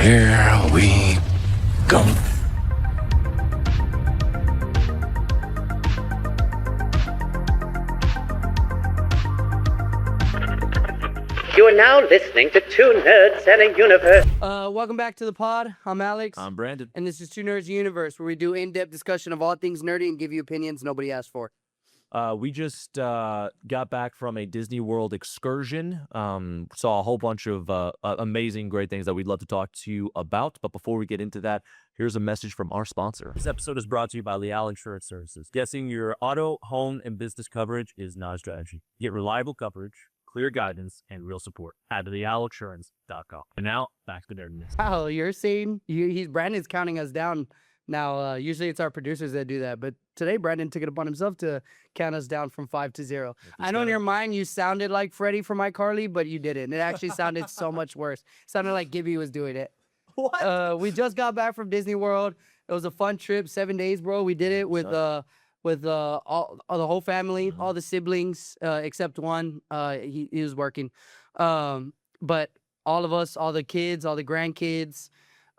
Here we go. You are now listening to Two Nerds and a Universe. Welcome back to the pod. I'm Alex. I'm Brandon. And this is Two Nerds Universe, where we do in-depth discussion of all things nerdy and give you opinions nobody asked for. We just got back from a Disney World excursion. Saw a whole bunch of amazing, great things that we'd love to talk to you about. But before we get into that, here's a message from our sponsor. This episode is brought to you by Leal Insurance Services. Guessing your auto, home, and business coverage is not a strategy. Get reliable coverage, clear guidance, and real support at lealinsurance.com. And now, back to nerdiness. Wow, you're saying Brandon's counting us down now. Usually it's our producers that do that, but today Brandon took it upon himself to count us down from 5 to 0. I know in your mind you sounded like Freddie from iCarly, but you didn't. It actually sounded so much worse. It sounded like Gibby was doing it. What? We just got back from Disney World. It was a fun trip, 7 days, bro. We did it with all the whole family, all the siblings, except one. He was working. But all of us, all the kids, all the grandkids.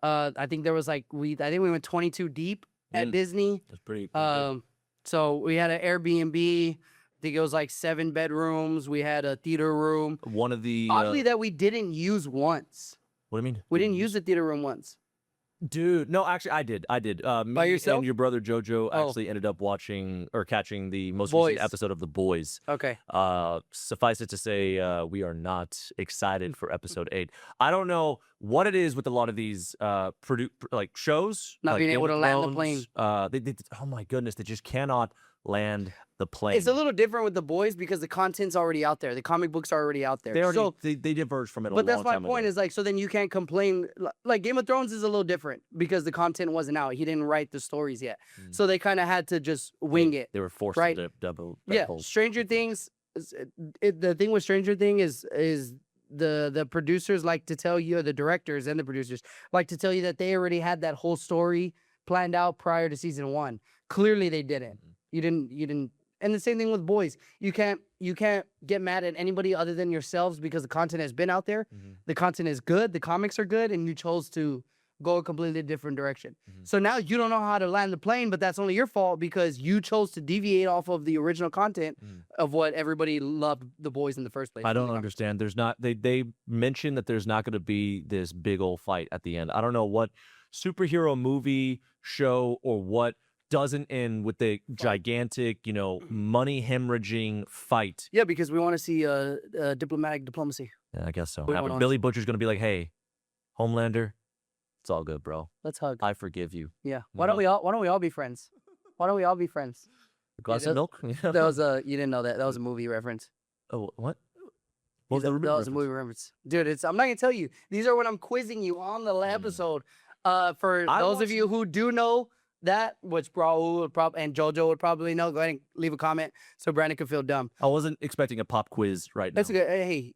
I think there was we went 22 deep at Disney. That's pretty. So we had an Airbnb. I think it was 7 bedrooms. We had a theater room. One of the Oddly, that we didn't use once. What do you mean? We didn't use the theater room once. Dude, no, actually, I did. Me By yourself? and your brother Jojo Oh. actually ended up watching or catching the most Boys. recent episode of The Boys. Okay. Suffice it to say, we are not excited for episode 8. I don't know what it is with a lot of these shows. Not like being Game able of to land the Thrones. They, oh my goodness, they just cannot land the plane. It's a little different with The Boys because the content's already out there. The comic books are already out there. They already So, they diverged from it. but that's my point. Is so then you can't complain. Like Game of Thrones is a little different because the content wasn't out. He didn't write the stories yet, so they kind of had to just wing it. They were forced right? to double. Yeah, Stranger Things. The thing with Stranger Things is the producers like to tell you, the directors and the producers like to tell you that they already had that whole story planned out prior to season 1. Clearly, they didn't. You didn't. And the same thing with Boys. You can't get mad at anybody other than yourselves because the content has been out there. The content is good. The comics are good, and you chose to go a completely different direction. So now you don't know how to land the plane, but that's only your fault because you chose to deviate off of the original content of what everybody loved The Boys in the first place. I don't understand. There's not. They mentioned that there's not going to be this big old fight at the end. I don't know what superhero movie, show, or what doesn't end with a gigantic, money hemorrhaging fight. Yeah, because we want to see diplomacy. Yeah, I guess so. We want Billy Butcher's going to be like, hey, Homelander, it's all good, bro. Let's hug. I forgive you. Yeah. Why don't we all be friends? Why don't we all be friends? A glass of milk? That was you didn't know that. That was a movie reference. Oh, what? That was a movie reference. Dude, I'm not going to tell you. These are when I'm quizzing you on the episode. For those of you who do know that, which Raul would and JoJo would probably know, go ahead and leave a comment so Brandon can feel dumb. I wasn't expecting a pop quiz right now. That's good. Hey,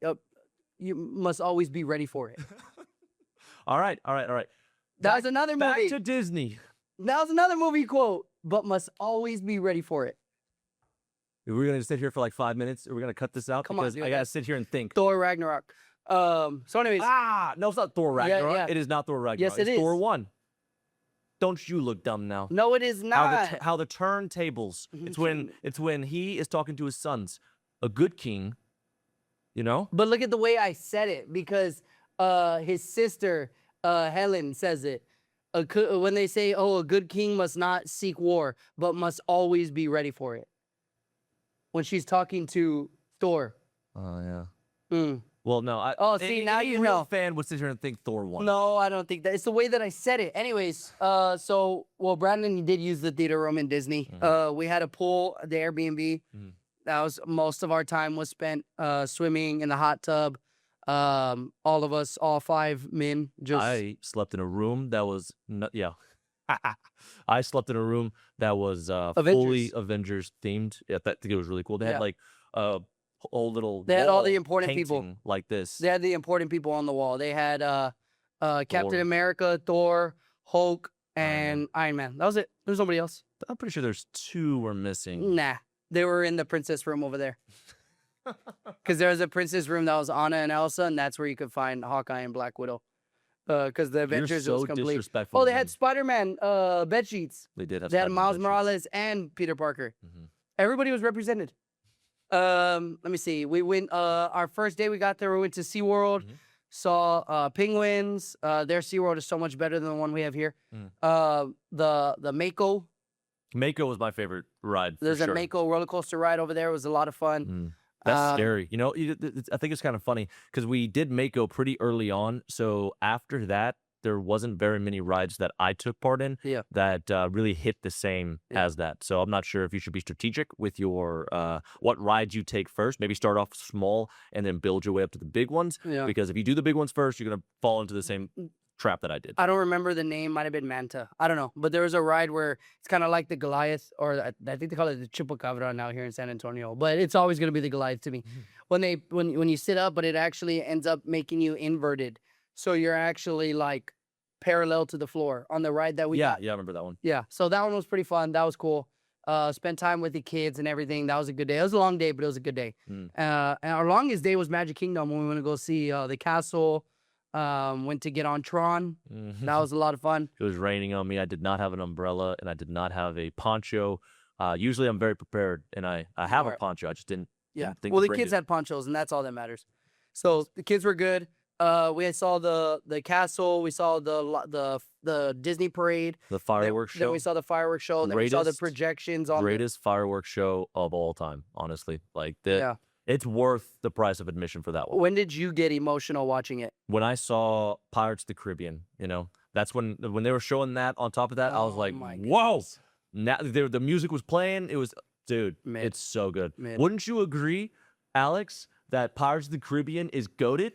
you must always be ready for it. All right. That was another movie. Back to Disney. That was another movie quote, but must always be ready for it. We're going to sit here for 5 minutes. Are we going to cut this out? Come on, because dude, I got to sit here and think. Thor Ragnarok. So anyways. No, it's not Thor Ragnarok. Yeah. It is not Thor Ragnarok. Yes, it is. Thor 1. Don't you look dumb now? No, it is not. How the turntables. It's when he is talking to his sons. A good king, But look at the way I said it because his sister Helen says it. When they say, "Oh, a good king must not seek war, but must always be ready for it." When she's talking to Thor. Oh yeah. Well, no. See, now you real know. Fan would sit here and think Thor 1. No, I don't think that. It's the way that I said it. Anyways, Brandon did use the theater room in Disney. We had a pool at the Airbnb. That was most of our time was spent swimming in the hot tub. All of us, all 5 men, just. I slept in a room that was I slept in a room that was fully Avengers themed. Yeah, I think it was really cool. They had whole little. They had all the important people like this. They had the important people on the wall. They had Captain America, Thor, Hulk, and Iron Man. That was it. There's nobody else. I'm pretty sure there's 2 we're missing. Nah, they were in the princess room over there. Because there was a princess room that was Anna and Elsa, and that's where you could find Hawkeye and Black Widow. because the Avengers so was complete. disrespectful Oh, to they had them. Spider-Man bed sheets. They did have. They had Spider-Man Miles pictures. Morales and Peter Parker. Mhm. Everybody was represented. Let me see. We went. Our first day we got there, we went to SeaWorld. Mhm. Saw penguins. Their SeaWorld is so much better than the one we have here. The Mako. Mako was my favorite ride. There's for a sure. Mako roller coaster ride over there. It was a lot of fun. That's Um, scary. You know, I think it's kind of funny because we did Mako pretty early on. So after that, there wasn't very many rides that I took part in Yeah. that really hit the same Yeah. as that. So I'm not sure if you should be strategic with your what rides you take first. Maybe start off small and then build your way up to the big ones. Yeah. Because if you do the big ones first, you're gonna fall into the same trap that I did. I don't remember the name. Might have been Manta. I don't know. But there was a ride where it's kind of like the Goliath, or I think they call it the Chupacabra now here in San Antonio. But it's always going to be the Goliath to me. When you sit up, but it actually ends up making you inverted. So you're actually like parallel to the floor on the ride that we Yeah, got. I remember that one. Yeah. So that one was pretty fun. That was cool. Spent time with the kids and everything. That was a good day. It was a long day, but it was a good day. And our longest day was Magic Kingdom when we went to go see the castle. Went to get on Tron. That was a lot of fun. It was raining on me. I did not have an umbrella and I did not have a poncho. Usually I'm very prepared and I have a Alright. poncho. I just didn't. Yeah. didn't think Well, to the bring kids it. had ponchos, and that's all that matters. So the kids were good. We saw the castle. We saw the Disney parade. The fireworks Then show. we saw the fireworks show. Then we saw the Greatest- projections on. Greatest fireworks show of all time, honestly. Like Yeah. it's worth the price of admission for that one. When did you get emotional watching it? When I saw Pirates of the Caribbean, that's when they were showing that on top of that, I was Oh like, my whoa! Now the music was playing. It was, dude, Mid. it's so good. Mid. Wouldn't you agree, Alex, that Pirates of the Caribbean is goated?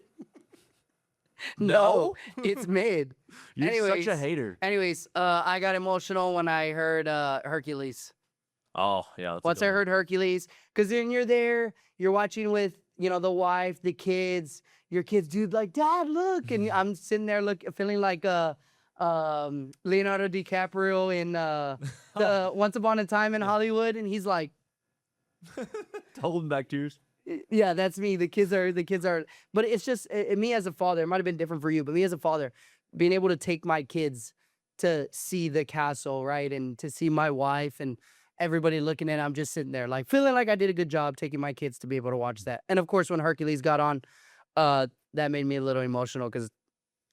No, it's made. You're such a Anyways. hater. Anyways, I got emotional when I heard Hercules. Oh yeah. that's a Once good I one. heard Hercules, because then you're there, you're watching with the wife, the kids. Your kids, dude, like, Dad, look, and I'm sitting there feeling like Leonardo DiCaprio in the Once Upon a Time in Hollywood, and he's like, holding back tears. yeah, that's me. The kids are, but it's just me as a father. It might have been different for you, but me as a father, being able to take my kids to see the castle, right, and to see my wife and everybody looking at it, I'm just sitting there like feeling like I did a good job taking my kids to be able to watch that. And of course, when Hercules got on, that made me a little emotional because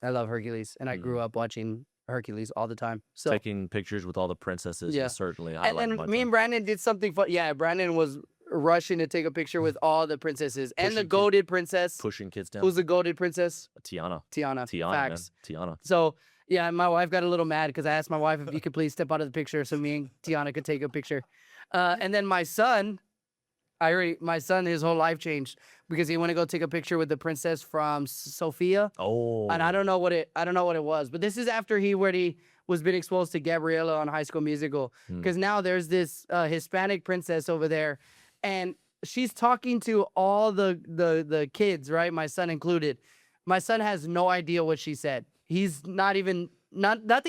I love Hercules and I grew up watching Hercules all the time. So Taking pictures with all the princesses Yeah. is certainly a and highlight of then my me time. and Brandon did something fun. Yeah, Brandon was rushing to take a picture with all the princesses and the Pushing kid- goated princess. Pushing kids down. Who's the goated princess? Tiana? Tiana. Tiana, Facts. man. Tiana. So yeah, my wife got a little mad because I asked my wife if you could please step out of the picture so me and Tiana could take a picture. And then my son, his whole life changed because he went to go take a picture with the princess from Sophia. Oh. And I don't know what it was, but this is after he already was been exposed to Gabriella on High School Musical. Because now there's this Hispanic princess over there, and she's talking to all the kids, right? My son included. My son has no idea what she said. He's nothing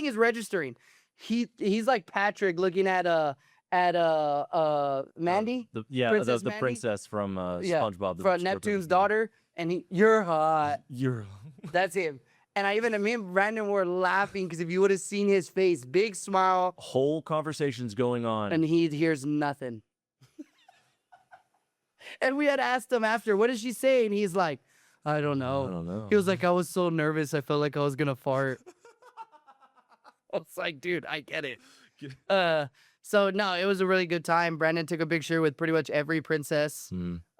is registering. He's like Patrick looking at Mandy. Princess the Mandy? princess from Yeah, SpongeBob. the from Square Neptune's Princess. daughter, and you're hot. You're. That's him. And me and Brandon were laughing because if you would have seen his face, big smile, Whole conversation's going on. and he hears nothing. And we had asked him after, what did she say? And he's like, I don't know. I don't know. He was like, I was so nervous. I felt like I was going to fart. I was like, dude, I get it. So, no, it was a really good time. Brandon took a picture with pretty much every princess.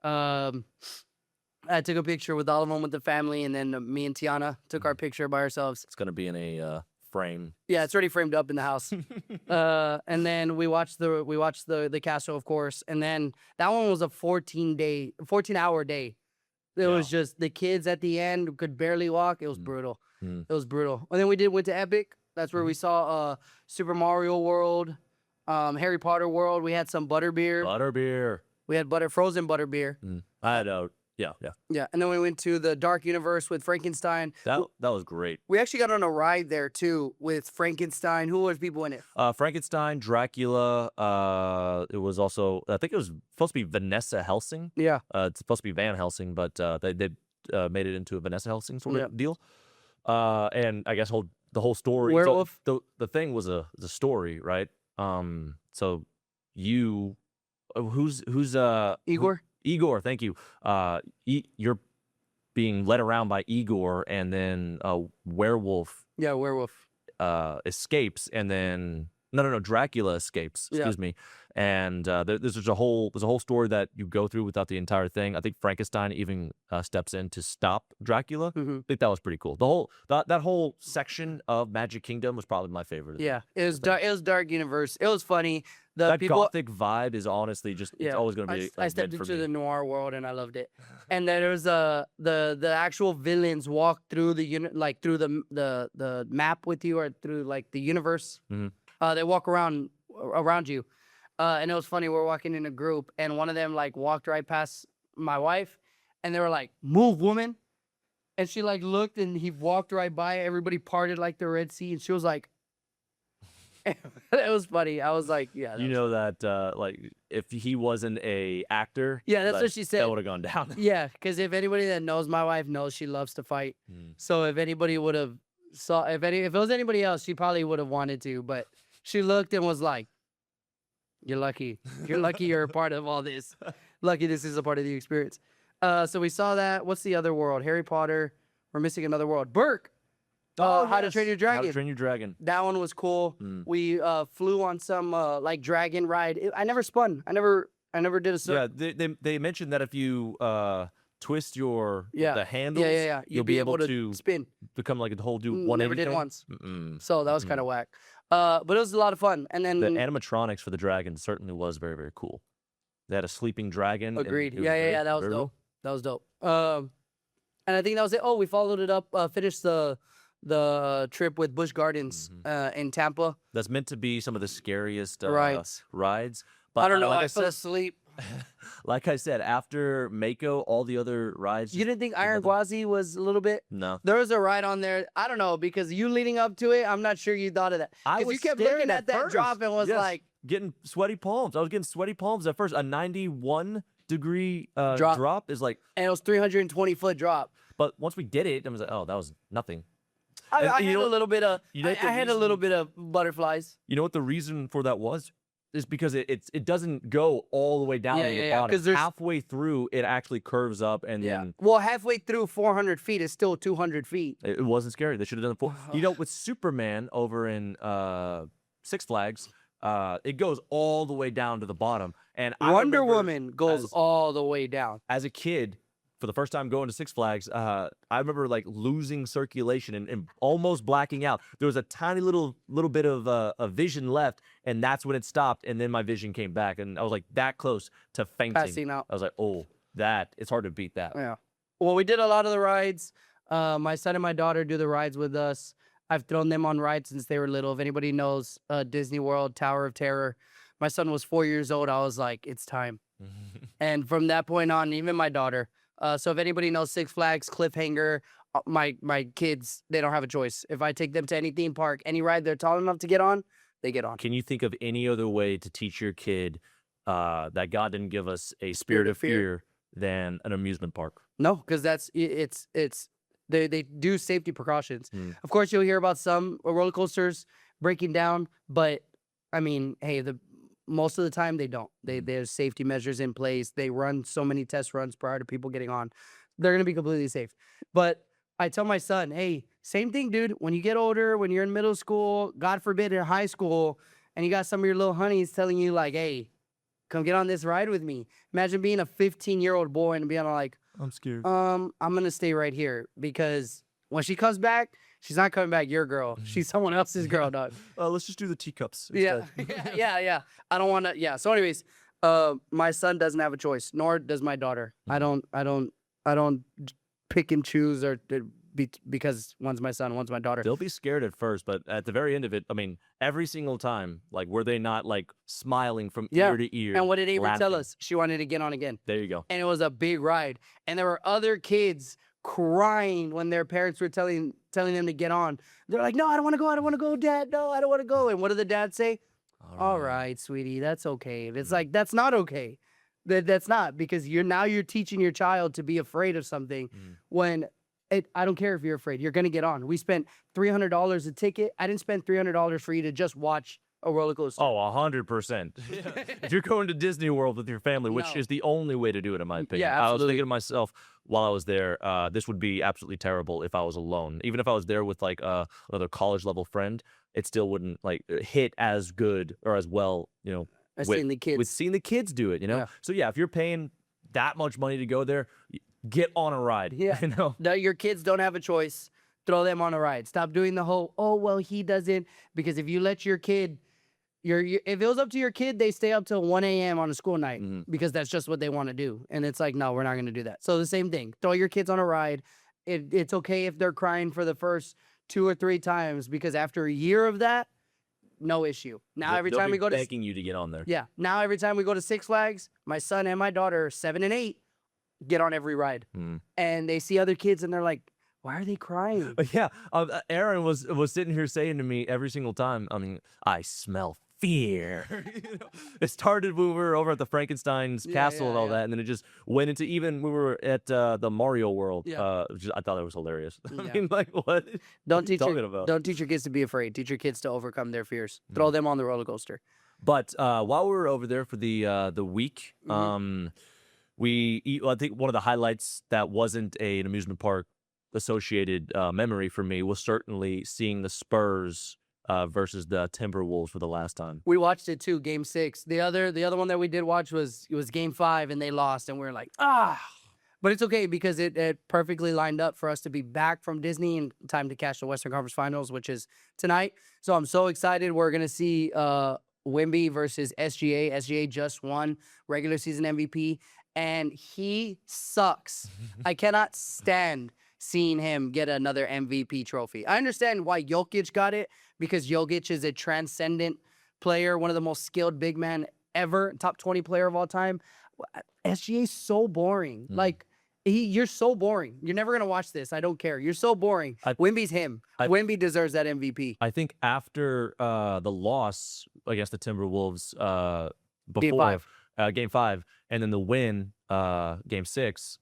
I took a picture with all of them with the family, and then me and Tiana took our picture by ourselves. It's gonna be in a frame. Yeah, it's already framed up in the house. And then we watched the castle, of course, and then that one was a 14-hour day. It was just the kids at the end could barely walk. It was brutal. It was brutal. And then we went to Epic. That's where we saw Super Mario World, Harry Potter World. We had some butterbeer. Butterbeer. We had frozen butterbeer. I had yeah. Yeah, and then we went to the Dark Universe with Frankenstein. That was great. We actually got on a ride there too with Frankenstein. Who was people in it? Frankenstein, Dracula. It was also, I think it was supposed to be Vanessa Helsing. Yeah. It's supposed to be Van Helsing, but they made it into a Vanessa Helsing sort of deal. And I guess the whole story. Werewolf? So the thing was the story, right? So you, who's Igor? Igor, thank you. You're being led around by Igor, and then a werewolf Yeah, werewolf. escapes, and then no, Dracula escapes. Excuse me. And there's a whole story that you go through without the entire thing. I think Frankenstein even steps in to stop Dracula. I think that was pretty cool. The whole that whole section of Magic Kingdom was probably my favorite. Yeah, it was dark. It was dark universe. It was funny. That gothic vibe is honestly just it's always going to be. I stepped into the noir world and I loved it. And then there was the actual villains walk through through the map with you, or through like the universe. They walk around you. And it was funny, we're walking in a group, and one of them like walked right past my wife, and they were like, "Move, woman!" And she like looked, and he walked right by. Everybody parted like the Red Sea, and she was like, "It was funny." I was like, "Yeah." That like if he wasn't a actor, that's what she said. That would have gone down. Yeah, because if anybody that knows my wife knows she loves to fight. So if anybody would have if it was anybody else, she probably would have wanted to, but she looked and was like, "You're lucky. You're lucky you're a part of all this. Lucky this is a part of the experience." So we saw that. What's the other world? Harry Potter. We're missing another world. Burke. How to Train Your Dragon. How to Train Your Dragon. That one was cool. We flew on some like dragon ride. I never spun. I never did a Yeah, they mentioned that if you twist the handles, you'll be able to spin. Become like a whole do 180 Never did thing. once. So that was kind of whack. But it was a lot of fun. And then the animatronics for the dragon certainly was very, very cool. They had a sleeping dragon. Agreed. Yeah. That was dope. Cool. That was dope. And I think that was it. Oh, we followed it up. Finished the trip with Busch Gardens in Tampa. That's meant to be some of the scariest rides. But I don't know. I fell asleep. Like I said, after Mako, all the other rides. You didn't think Iron Gwazi was a little bit? No. There was a ride on there. I don't know, because you leading up to it, I'm not sure you thought of that. Because you kept looking at that drop and was like, getting sweaty palms. I was getting sweaty palms at first. A 91-degree drop is like, and it was 320-foot drop. But once we did it, I was like, oh, that was nothing. I had a little bit of. I had a little bit of butterflies. You know what the reason for that was? Is because it doesn't go all the way down to the bottom. Because halfway through, it actually curves up and then. Well, halfway through 400 feet is still 200 feet. It wasn't scary. They should have done it. With Superman over in Six Flags, it goes all the way down to the bottom. And Wonder Woman goes all the way down. As a kid, for the first time going to Six Flags, I remember like losing circulation and almost blacking out. There was a tiny little bit of a vision left, and that's when it stopped. And then my vision came back, and I was like that close to fainting. Passing out. I was like, oh, it's hard to beat that. Yeah. Well, we did a lot of the rides. My son and my daughter do the rides with us. I've thrown them on rides since they were little. If anybody knows Disney World, Tower of Terror, my son was 4 years old. I was like, it's time. And from that point on, even my daughter. So if anybody knows Six Flags, Cliffhanger, my kids, they don't have a choice. If I take them to any theme park, any ride they're tall enough to get on, they get on. Can you think of any other way to teach your kid that God didn't give us a spirit of fear than an amusement park? No, because they do safety precautions. Of course, you'll hear about some roller coasters breaking down, but I mean, hey, most of the time they don't. There's safety measures in place. They run so many test runs prior to people getting on. They're gonna be completely safe. But I tell my son, hey, same thing, dude. When you get older, when you're in middle school, God forbid in high school, and you got some of your little honeys telling you like, hey, come get on this ride with me. Imagine being a 15-year-old boy and being like, I'm scared. I'm gonna stay right here because when she comes back, she's not coming back your girl. She's someone else's girl, dog. Let's just do the teacups instead. Yeah. I don't want to. Yeah. So, anyways, my son doesn't have a choice, nor does my daughter. I don't pick and choose because one's my son, one's my daughter. They'll be scared at first, but at the very end of it, I mean, every single time, like, were they not like smiling from ear to ear? And what did Avery tell us? She wanted to get on again. There you go. And it was a big ride, and there were other kids crying when their parents were telling them to get on. They're like, no, I don't want to go, Dad. No, I don't want to go. And what did the dad say? All right, sweetie, that's okay. It's like, that's not okay. That's not, because you're teaching your child to be afraid of something when I don't care if you're afraid. You're gonna get on. We spent $300 a ticket. I didn't spend $300 for you to just watch a roller coaster. Oh, 100%. If you're going to Disney World with your family, which No. is the only way to do it, in my opinion. Yeah, I was absolutely. thinking to myself while I was there, this would be absolutely terrible if I was alone. Even if I was there with like another college level friend, it still wouldn't like hit as good or as well, I've with, seen the kids. with seeing the kids do it, Yeah. So yeah, if you're paying that much money to go there, get on a ride. Yeah. No, your kids don't have a choice. Throw them on a ride. Stop doing the whole, oh, well, he doesn't. Because if you let your kid, if it was up to your kid, they stay up till 1 a.m. on a school night because that's just what they want to do. And it's like, no, we're not going to do that. So the same thing. Throw your kids on a ride. It's okay if they're crying for the first 2 or 3 times because after a year of that, no issue. Now every They'll time be we go to begging you to get on there. Yeah. Now every time we go to Six Flags, my son and my daughter, 7 and 8, get on every ride. And they see other kids and they're like, why are they crying? Yeah, Aaron was sitting here saying to me every single time, I mean, I smell fear. It started when we were over at the Frankenstein's castle and all that, and then it just went into even we were at the Mario World. Yeah. I thought it was hilarious. I Yeah. mean, like, what? Don't teach talking your, about? don't teach your kids to be afraid. Teach your kids to overcome their fears. Throw them on the roller coaster. But while we were over there for the week, I think one of the highlights that wasn't an amusement park associated memory for me was certainly seeing the Spurs versus the Timberwolves for the last time. We watched it too, Game 6. The other one that we did watch was Game 5, and they lost, and we were like, ah. But it's okay because it perfectly lined up for us to be back from Disney in time to catch the Western Conference Finals, which is tonight. So I'm so excited. We're gonna see Wemby versus SGA. SGA just won regular season MVP, and he sucks. I cannot stand seeing him get another MVP trophy. I understand why Jokic got it, because Jokic is a transcendent player, one of the most skilled big men ever, top 20 player of all time. SGA's so boring. Like, you're so boring. You're never going to watch this. I don't care. You're so boring. Wemby's him. Wemby deserves that MVP. I think after the loss against the Timberwolves Game 5. Game 5, and then the win, Game 6,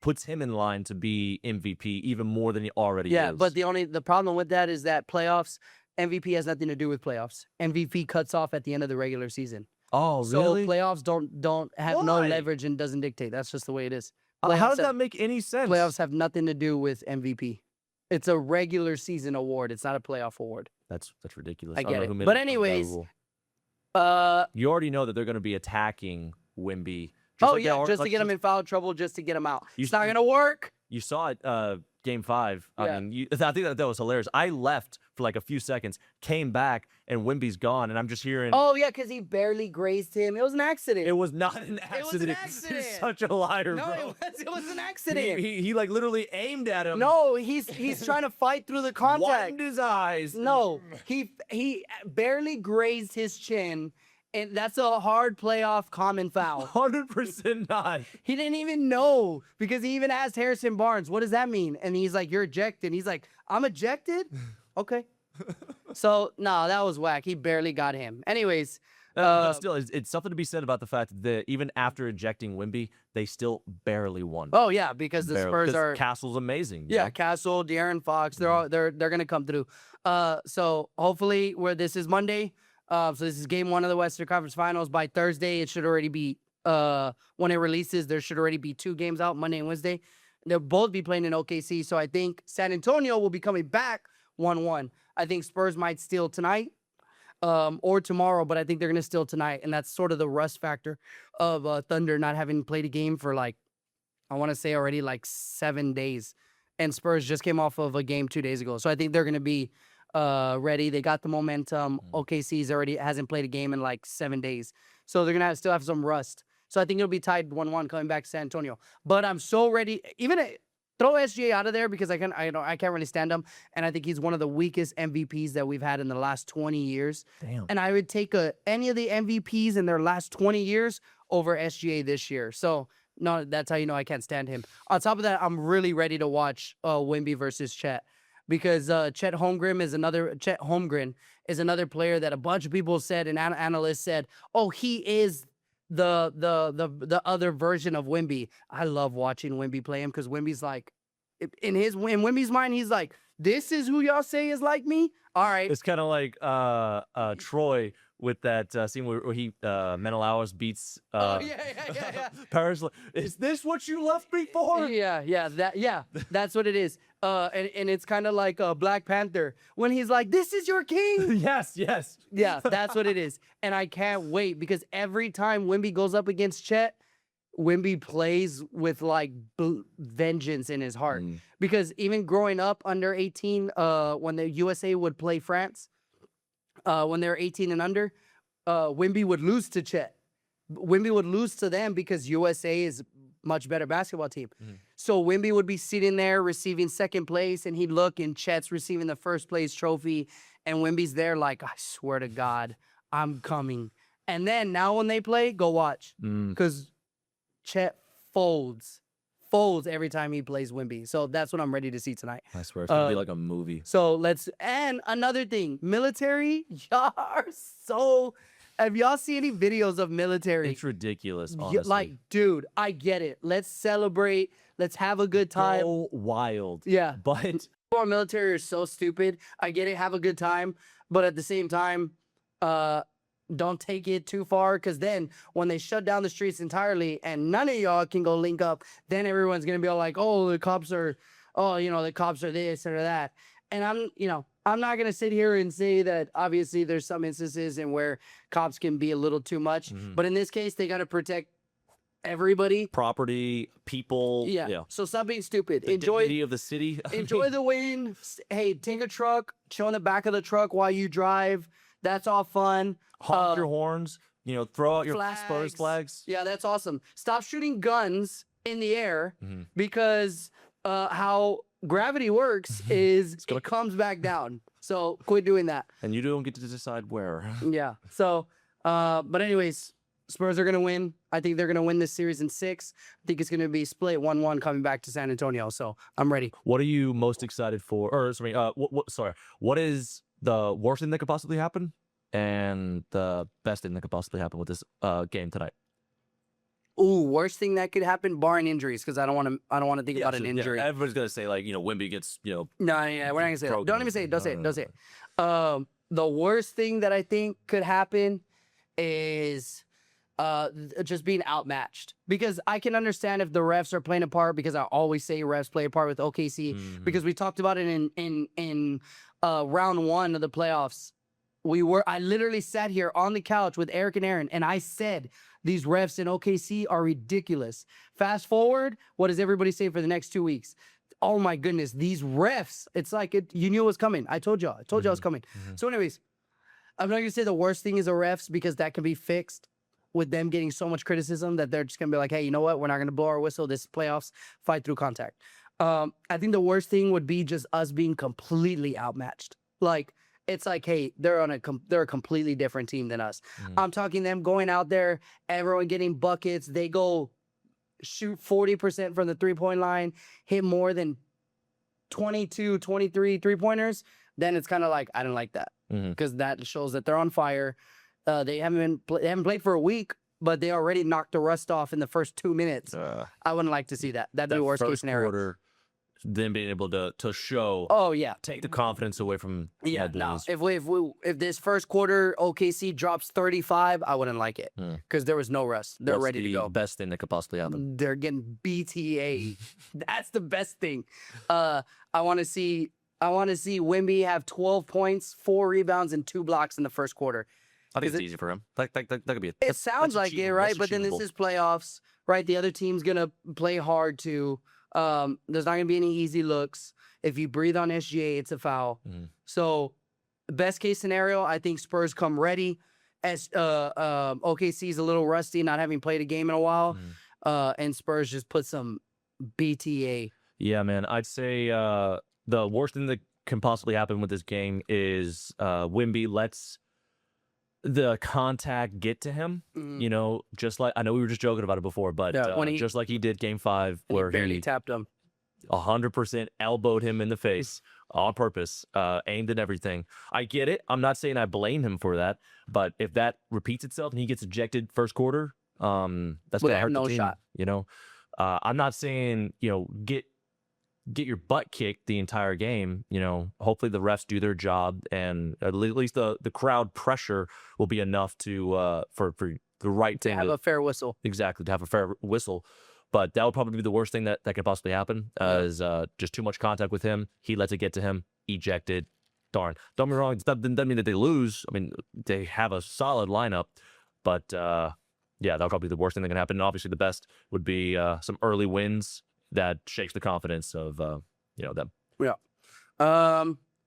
puts him in line to be MVP even more than he already is. Yeah, but the problem with that is that playoffs, MVP has nothing to do with playoffs. MVP cuts off at the end of the regular season. Oh, So really? playoffs don't have no Why? leverage and doesn't dictate. That's just the way it is. How Playoffs does have- that make any sense? Playoffs have nothing to do with MVP. It's a regular season award. It's not a playoff award. That's ridiculous. I don't get know it. who made But that anyways, rule. Uh You already know that they're going to be attacking Wemby. just to get him in foul trouble, just to get him out. It's not gonna work. You saw it, Game 5. Yeah. I mean, I think that was hilarious. I left for like a few seconds, came back, and Wemby's gone, and I'm just hearing. Oh yeah, because he barely grazed him. It was an accident. It was not an accident. It was an accident. You're such a liar, no, bro. it was an accident. He like literally aimed at him. No, he's trying to fight through the contact. Widened his eyes. No, he barely grazed his chin, and that's a hard playoff common foul. 100% not. He didn't even know because he even asked Harrison Barnes, "What does that mean?" And he's like, "You're ejected." He's like, "I'm ejected." Okay. So no, that was whack. He barely got him. Anyways, No, still, it's something to be said about the fact that even after ejecting Wemby, they still barely won. oh yeah, because the Barely. Spurs 'Cause are Castle's amazing. yeah, Castle, Darren Fox, they're gonna come through. So hopefully this is Monday. So this is game 1 of the Western Conference Finals. By Thursday, it should already be when it releases, there should already be 2 games out, Monday and Wednesday. They'll both be playing in OKC. So I think San Antonio will be coming back 1-1. I think Spurs might steal tonight. Or tomorrow, but I think they're gonna steal tonight, and that's sort of the rust factor of Thunder not having played a game for like, I want to say already like 7 days, and Spurs just came off of a game 2 days ago, so I think they're gonna be ready. They got the momentum. OKC's already hasn't played a game in like 7 days, so they're gonna still have some rust. So I think it'll be tied 1-1 coming back to San Antonio. But I'm so ready. Throw SGA out of there because I can't really stand him, and I think he's one of the weakest MVPs that we've had in the last 20 years. Damn. And I would take any of the MVPs in their last 20 years over SGA this year. So no, that's how you know I can't stand him. On top of that, I'm really ready to watch Wemby versus Chet because Chet Holmgren is another player that a bunch of people said and analysts said, oh, he is the other version of Wemby. I love watching Wemby play him because Wemby's like in Wemby's mind, he's like, this is who y'all say is like me. All right. It's kind of like Troy with that scene where he Menelaus beats yeah. Paris. Is this what you left me for? That's what it is. And it's kind of like Black Panther when he's like, this is your king. Yes. Yeah, that's what it is. And I can't wait because every time Wemby goes up against Chet, Wemby plays with like vengeance in his heart. Because even growing up under 18, when the USA would play France, when they were 18 and under, Wemby would lose to Chet. Wemby would lose to them because USA is much better basketball team. So Wemby would be sitting there receiving second place, and he'd look, and Chet's receiving the first place trophy, and Wemby's there like, I swear to God, I'm coming. And then now when they play, go watch, because Chet folds every time he plays Wemby. So that's what I'm ready to see tonight. I swear it's gonna be like a movie. So and another thing, military, y'all are so. Have y'all seen any videos of military? It's ridiculous, honestly. Like, dude, I get it. Let's celebrate. Let's have a good time. So wild. Yeah. But our military are so stupid. I get it. Have a good time. But at the same time, don't take it too far, because then when they shut down the streets entirely and none of y'all can go link up, then everyone's going to be all like, oh, the cops are this or that. And I'm not going to sit here and say that obviously there's some instances in where cops can be a little too much. But in this case, they got to protect everybody. Property, people. Yeah. So stop being stupid. The Enjoy dignity of the city. Enjoy the win. Hey, take a truck, chill in the back of the truck while you drive. That's all fun. Honk your horns. Throw out your Spurs flags. flags. Yeah, that's awesome. Stop shooting guns in the air because how gravity works is it comes back down. So quit doing that. And you don't get to decide where. Yeah. So, but anyways, Spurs are going to win. I think they're going to win this series in 6. I think it's going to be split 1-1 coming back to San Antonio. So I'm ready. What are you most excited for? Or what is the worst thing that could possibly happen and the best thing that could possibly happen with this game tonight? Ooh, worst thing that could happen, barring injuries, because I don't want to think about an injury. Yeah, everybody's gonna say Wemby gets No, yeah, we're not gonna say that. Don't even say it. Don't say it. Don't say it. The worst thing that I think could happen is just being outmatched, because I can understand if the refs are playing a part, because I always say refs play a part with OKC, because we talked about it in round 1 of the playoffs. I literally sat here on the couch with Eric and Aaron, and I said, these refs in OKC are ridiculous. Fast forward, what does everybody say for the next 2 weeks? Oh my goodness, these refs. It's like you knew it was coming. I told y'all. It was coming. So anyways, I'm not going to say the worst thing is the refs, because that can be fixed with them getting so much criticism that they're just going to be like, hey, you know what? We're not going to blow our whistle. This is playoffs. Fight through contact. I think the worst thing would be just us being completely outmatched. Like, it's like, hey, they're a completely different team than us. I'm talking them going out there, everyone getting buckets. They go shoot 40% from the 3-point line, hit more than 22, 23 3-pointers. Then it's kind of like, I don't like that, because that shows that they're on fire. They haven't played for a week, but they already knocked the rust off in the first 2 minutes. I wouldn't like to see that. That'd be worst case scenario. Quarter, them being able to show. Oh yeah, take the confidence away from. Yeah, no. If this first quarter OKC drops 35, I wouldn't like it, because there was no rust. They're ready to go. Best thing that could possibly happen. They're getting BTA. That's the best thing. I want to see Wemby have 12 points, 4 rebounds, and 2 blocks in the first quarter. I think it's easy for him. That could be. It sounds like it, right? But then this is playoffs, right? The other team's gonna play hard too. There's not going to be any easy looks. If you breathe on SGA, it's a foul. So best case scenario, I think Spurs come ready. As OKC's a little rusty, not having played a game in a while. And Spurs just put some BTA. Yeah, man. I'd say the worst thing that can possibly happen with this game is Wemby lets the contact get to him, just like, I know we were just joking about it before, but just like he did game 5, where he barely tapped him, 100% elbowed him in the face on purpose, aimed at everything. I get it. I'm not saying I blame him for that, but if that repeats itself and he gets ejected first quarter, that's gonna hurt the team. shot. I'm not saying get get your butt kicked the entire game, hopefully the refs do their job, and at least the crowd pressure will be enough to for the right thing to have a fair whistle. Exactly, to have a fair whistle. But that would probably be the worst thing that could possibly happen, is just too much contact with him. He lets it get to him, ejected. Darn. Don't be wrong, it doesn't mean that they lose. I mean, they have a solid lineup, but that'll probably be the worst thing that can happen. And obviously the best would be some early wins that shakes the confidence of them. Yeah.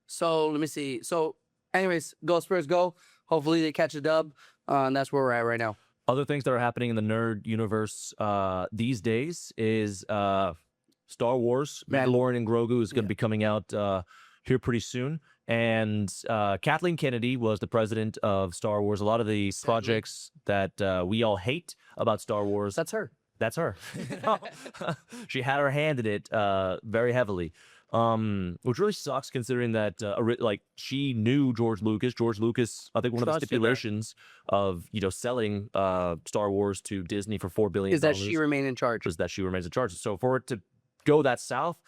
So let me see. So anyways, go Spurs go. Hopefully they catch a dub. And that's where we're at right now. Other things that are happening in the nerd universe these days is Star Wars. Mandalorian and Grogu is going to be coming out here pretty soon. And Kathleen Kennedy was the president of Star Wars. A lot of the projects that we all hate about Star Wars. That's her. That's her. She had her hand in it very heavily, which really sucks considering that she knew George Lucas. George Lucas, I think one of the stipulations of selling Star Wars to Disney for $4 billion is that she remain in charge. Was that she remains in charge. So for it to go that south,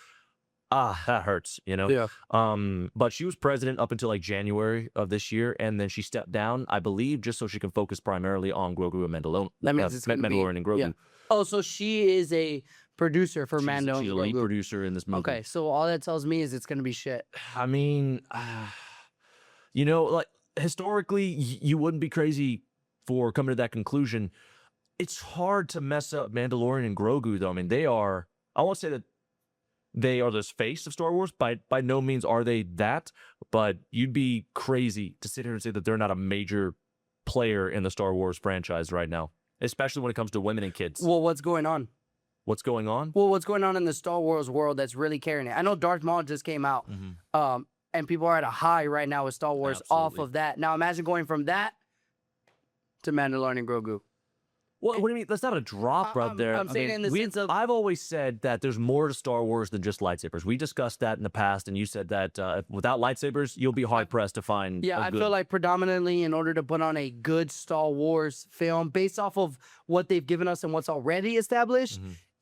that hurts, Yeah. But she was president up until like January of this year, and then she stepped down, I believe, just so she can focus primarily on Grogu and Mandalorian. That means it's Mandalorian and Grogu. Yeah. Oh, so she is a producer for Mando. She's a lead producer in this movie. Okay, so all that tells me is it's gonna be shit. I mean, like historically, you wouldn't be crazy for coming to that conclusion. It's hard to mess up Mandalorian and Grogu, though. I mean, they are. I won't say that they are the face of Star Wars. By no means are they that. But you'd be crazy to sit here and say that they're not a major player in the Star Wars franchise right now, especially when it comes to women and kids. Well, what's going on? What's going on? Well, what's going on in the Star Wars world that's really carrying it? I know Darth Maul just came out, and people are at a high right now with Star Wars off of that. Now, imagine going from that to Mandalorian and Grogu. What do you mean? That's not a drop right there. I'm saying in the sense of... I've always said that there's more to Star Wars than just lightsabers. We discussed that in the past, and you said that without lightsabers, you'll be hard-pressed to find I feel like predominantly in order to put on a good Star Wars film, based off of what they've given us and what's already established,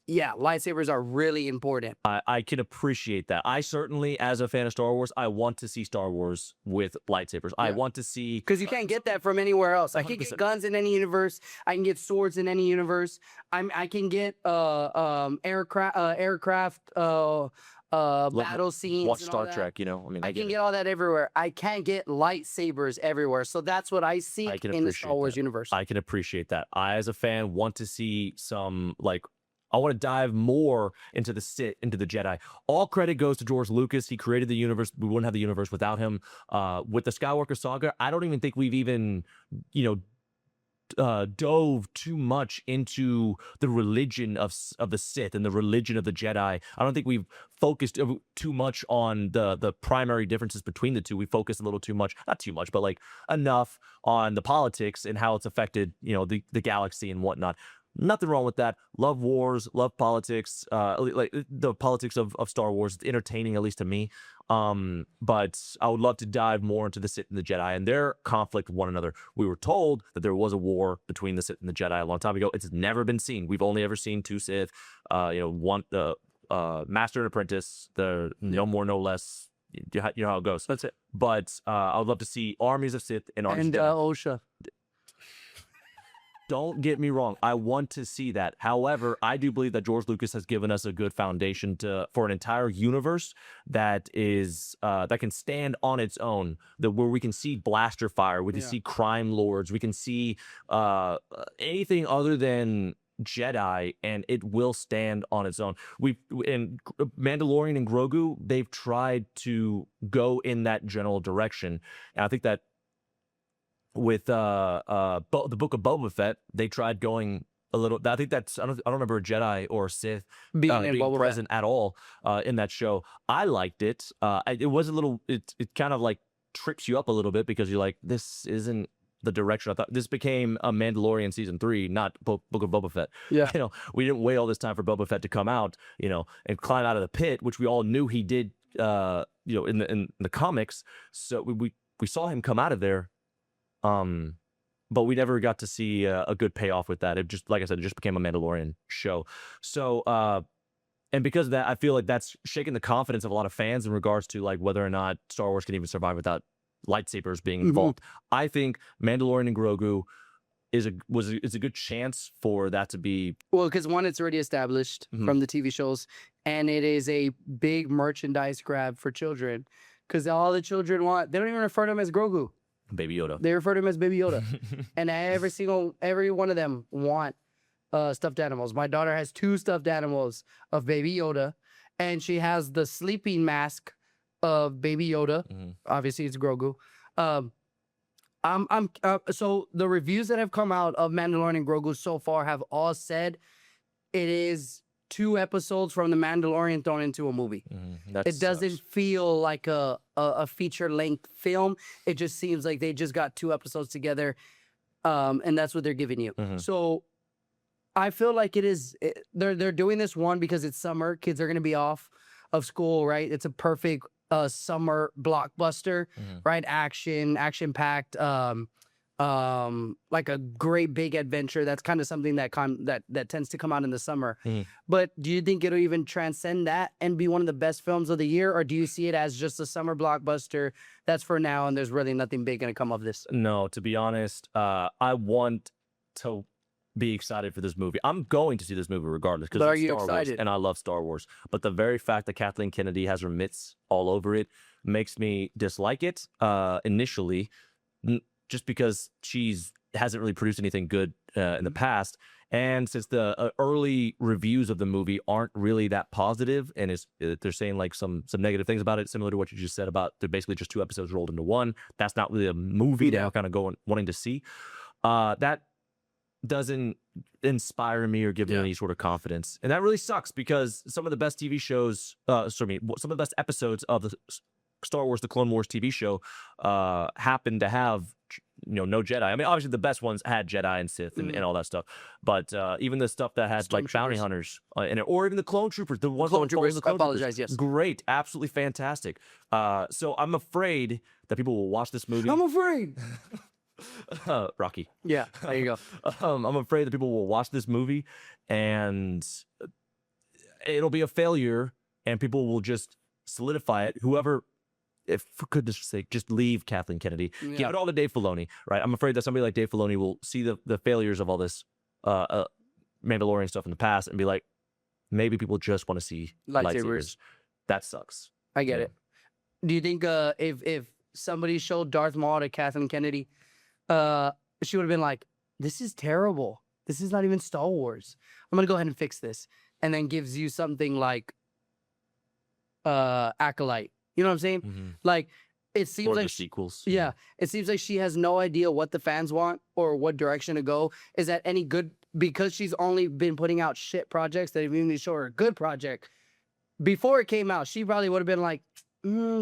lightsabers are really important. I can appreciate that. I certainly, as a fan of Star Wars, I want to see Star Wars with lightsabers. I want to see... Because you can't get that from anywhere else. I can get guns in any universe. I can get swords in any universe. I can get aircraft battle scenes. Watch Star Trek, I can get all that everywhere. I can't get lightsabers everywhere. So that's what I see in the Star Wars universe. I can appreciate that. I, as a fan, want to see some, I want to dive more into the Sith, into the Jedi. All credit goes to George Lucas. He created the universe. We wouldn't have the universe without him. With the Skywalker saga, I don't even think we've even, dove too much into the religion of the Sith and the religion of the Jedi. I don't think we've focused too much on the primary differences between the two. We focused a little too much, not too much, but enough on the politics and how it's affected, the galaxy and whatnot. Nothing wrong with that. Love wars, love politics, the politics of Star Wars. It's entertaining, at least to me. But I would love to dive more into the Sith and the Jedi and their conflict with one another. We were told that there was a war between the Sith and the Jedi a long time ago. It's never been seen. We've only ever seen two Sith, one master and apprentice, the no more, no less. You know how it goes. That's it. But I would love to see armies of Sith and armies of Jedi. OSHA. Don't get me wrong. I want to see that. However, I do believe that George Lucas has given us a good foundation for an entire universe that is that can stand on its own. Where we can see blaster fire, we can see crime lords, we can see anything other than Jedi, and it will stand on its own. In Mandalorian and Grogu, they've tried to go in that general direction, and I think that with the book of Boba Fett, they tried going a little. I think that's I don't remember a Jedi or a Sith being present at all in that show. I liked it. It was a little. It kind of trips you up a little bit because you're like, this isn't the direction I thought. This became a Mandalorian season 3, not Book of Boba Fett. Yeah, we didn't wait all this time for Boba Fett to come out, and climb out of the pit, which we all knew he did. In the comics, so we saw him come out of there. But we never got to see a good payoff with that. It just, like I said, it just became a Mandalorian show. So And because of that, I feel like that's shaking the confidence of a lot of fans in regards to like whether or not Star Wars can even survive without lightsabers being involved. I think Mandalorian and Grogu is a good chance for that to be. Well, because one, it's already established from the TV shows, and it is a big merchandise grab for children. Because all the children want, they don't even refer to him as Grogu. Baby Yoda. They refer to him as Baby Yoda. And every one of them want stuffed animals. My daughter has 2 stuffed animals of Baby Yoda, and she has the sleeping mask of Baby Yoda. Obviously, it's Grogu. So the reviews that have come out of Mandalorian and Grogu so far have all said it is 2 episodes from the Mandalorian thrown into a movie. It doesn't feel like a feature-length film. It just seems like they just got 2 episodes together, and that's what they're giving you. So I feel like they're doing this one because it's summer. Kids are going to be off of school, right? It's a perfect summer blockbuster, right? Action-packed, like a great big adventure. That's kind of something that tends to come out in the summer. But do you think it'll even transcend that and be one of the best films of the year, or do you see it as just a summer blockbuster that's for now and there's really nothing big going to come of this? No, to be honest, I want to be excited for this movie. I'm going to see this movie regardless because it's Star Wars and I love Star Wars. But the very fact that Kathleen Kennedy has her mitts all over it makes me dislike it initially, just because she's hasn't really produced anything good in the past. And since the early reviews of the movie aren't really that positive, and they're saying like some negative things about it, similar to what you just said about they're basically just 2 episodes rolled into one. That's not really a movie that I'm kind of wanting to see. That doesn't inspire me or give me any sort of confidence, and that really sucks because some of the best TV shows, some of the best episodes of the Star Wars: The Clone Wars TV show, happen to have no Jedi. I mean, obviously the best ones had Jedi and Sith and all that stuff, but even the stuff that had like bounty hunters in it, or even the Clone Troopers, the ones that follow the Clone Troopers, yes, great, absolutely fantastic. So I'm afraid that people will watch this movie. I'm afraid. Rocky. Yeah, there you go. I'm afraid that people will watch this movie and it'll be a failure and people will just solidify it. Whoever, if for goodness sake, just leave Kathleen Kennedy. Give it all to Dave Filoni, right? I'm afraid that somebody like Dave Filoni will see the failures of all this Mandalorian stuff in the past and be like, maybe people just want to see lightsabers. That sucks. I get it. Do you think if somebody showed Darth Maul to Kathleen Kennedy, she would have been like, this is terrible. This is not even Star Wars. I'm going to go ahead and fix this. And then gives you something like Acolyte. You know what I'm saying? Like, it seems like sequels. Yeah. It seems like she has no idea what the fans want or what direction to go. Is that any good? Because she's only been putting out shit projects that even show her a good project. Before it came out, she probably would have been like,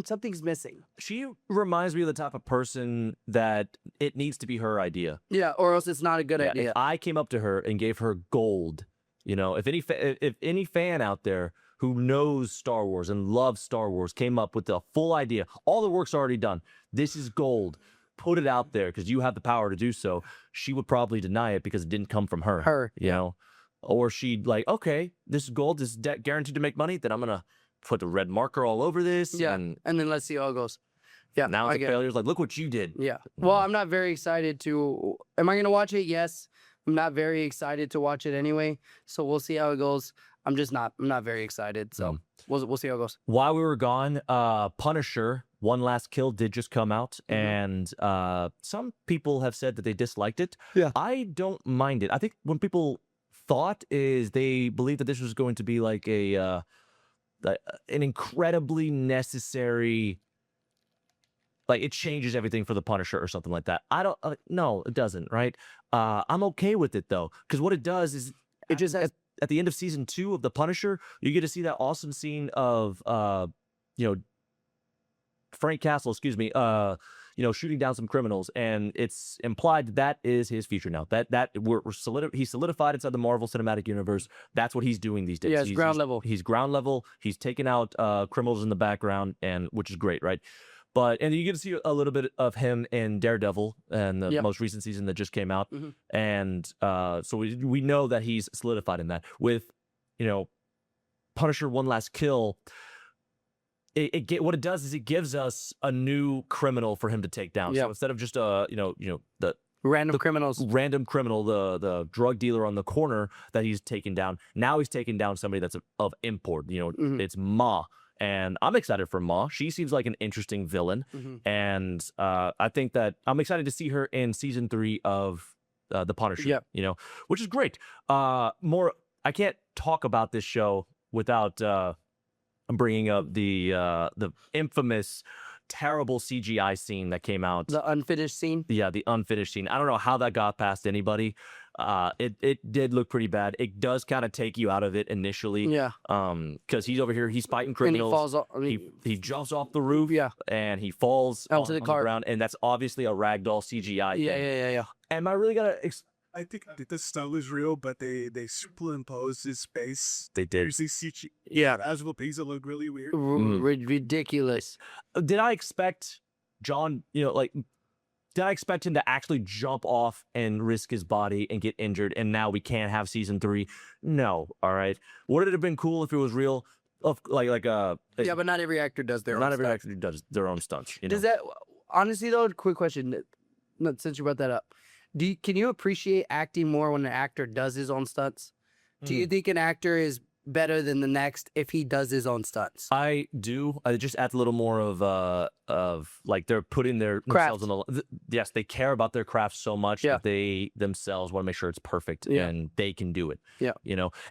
something's missing. She reminds me of the type of person that it needs to be her idea. Yeah, or else it's not a good idea. If I came up to her and gave her gold, if any fan out there who knows Star Wars and loves Star Wars came up with the full idea, all the work's already done. This is gold. Put it out there because you have the power to do so. She would probably deny it because it didn't come from her. You know, or she'd like, okay, this gold is guaranteed to make money. Then I'm gonna put the red marker all over this. Yeah, and then let's see how it goes. Yeah, now it's a failure. Like, look what you did. Yeah. Well, I'm not very excited to. Am I going to watch it? Yes. I'm not very excited to watch it anyway. So we'll see how it goes. I'm not very excited. So we'll see how it goes. While we were gone, Punisher: One Last Kill did just come out, and some people have said that they disliked it. Yeah. I don't mind it. I think when people thought is they believed that this was going to be like an incredibly necessary, like it changes everything for the Punisher or something like that. I don't no, it doesn't, right? I'm okay with it though, because what it does is it just at the end of season 2 of the Punisher, you get to see that awesome scene of Frank Castle, shooting down some criminals, and it's implied that is his future now. He's solidified inside the Marvel Cinematic Universe. That's what he's doing these days. Yeah, ground level. He's ground level. He's taking out criminals in the background, and which is great, right? And you get to see a little bit of him in Daredevil and the most recent season that just came out, and so we know that he's solidified in that with Punisher One Last Kill, what it does is it gives us a new criminal for him to take down. Yeah. So instead of just the Random criminals. random criminal, the drug dealer on the corner that he's taken down, now he's taken down somebody that's of import. It's Ma. And I'm excited for Ma. She seems like an interesting villain. And I think that I'm excited to see her in season 3 of The Punisher, which is great. I can't talk about this show without bringing up the infamous, terrible CGI scene that came out. The unfinished scene? Yeah, the unfinished scene. I don't know how that got past anybody. It did look pretty bad. It does kind of take you out of it initially. Yeah. Because he's over here, he's fighting criminals. And he falls off. He jumps off the roof. Yeah. And he falls onto on the car. ground. And that's obviously a ragdoll CGI thing. Yeah. Am I really gonna? I think the style is real, but they superimposed his face. They did. Usually CG. Yeah. As well, things that look really weird. Ridiculous. Did I expect Jon? Did I expect him to actually jump off and risk his body and get injured? And now we can't have season 3. No. All right. Would it have been cool if it was real? Yeah, but not every actor does their own not every stuff. actor does their own stunts. Does that, honestly though, quick question, since you brought that up, can you appreciate acting more when an actor does his own stunts? Do you think an actor is better than the next if he does his own stunts? I do. I just add a little more of like they're putting themselves in the. Yes, they care about their craft so much that they themselves want to make sure it's perfect and they can do it. Yeah.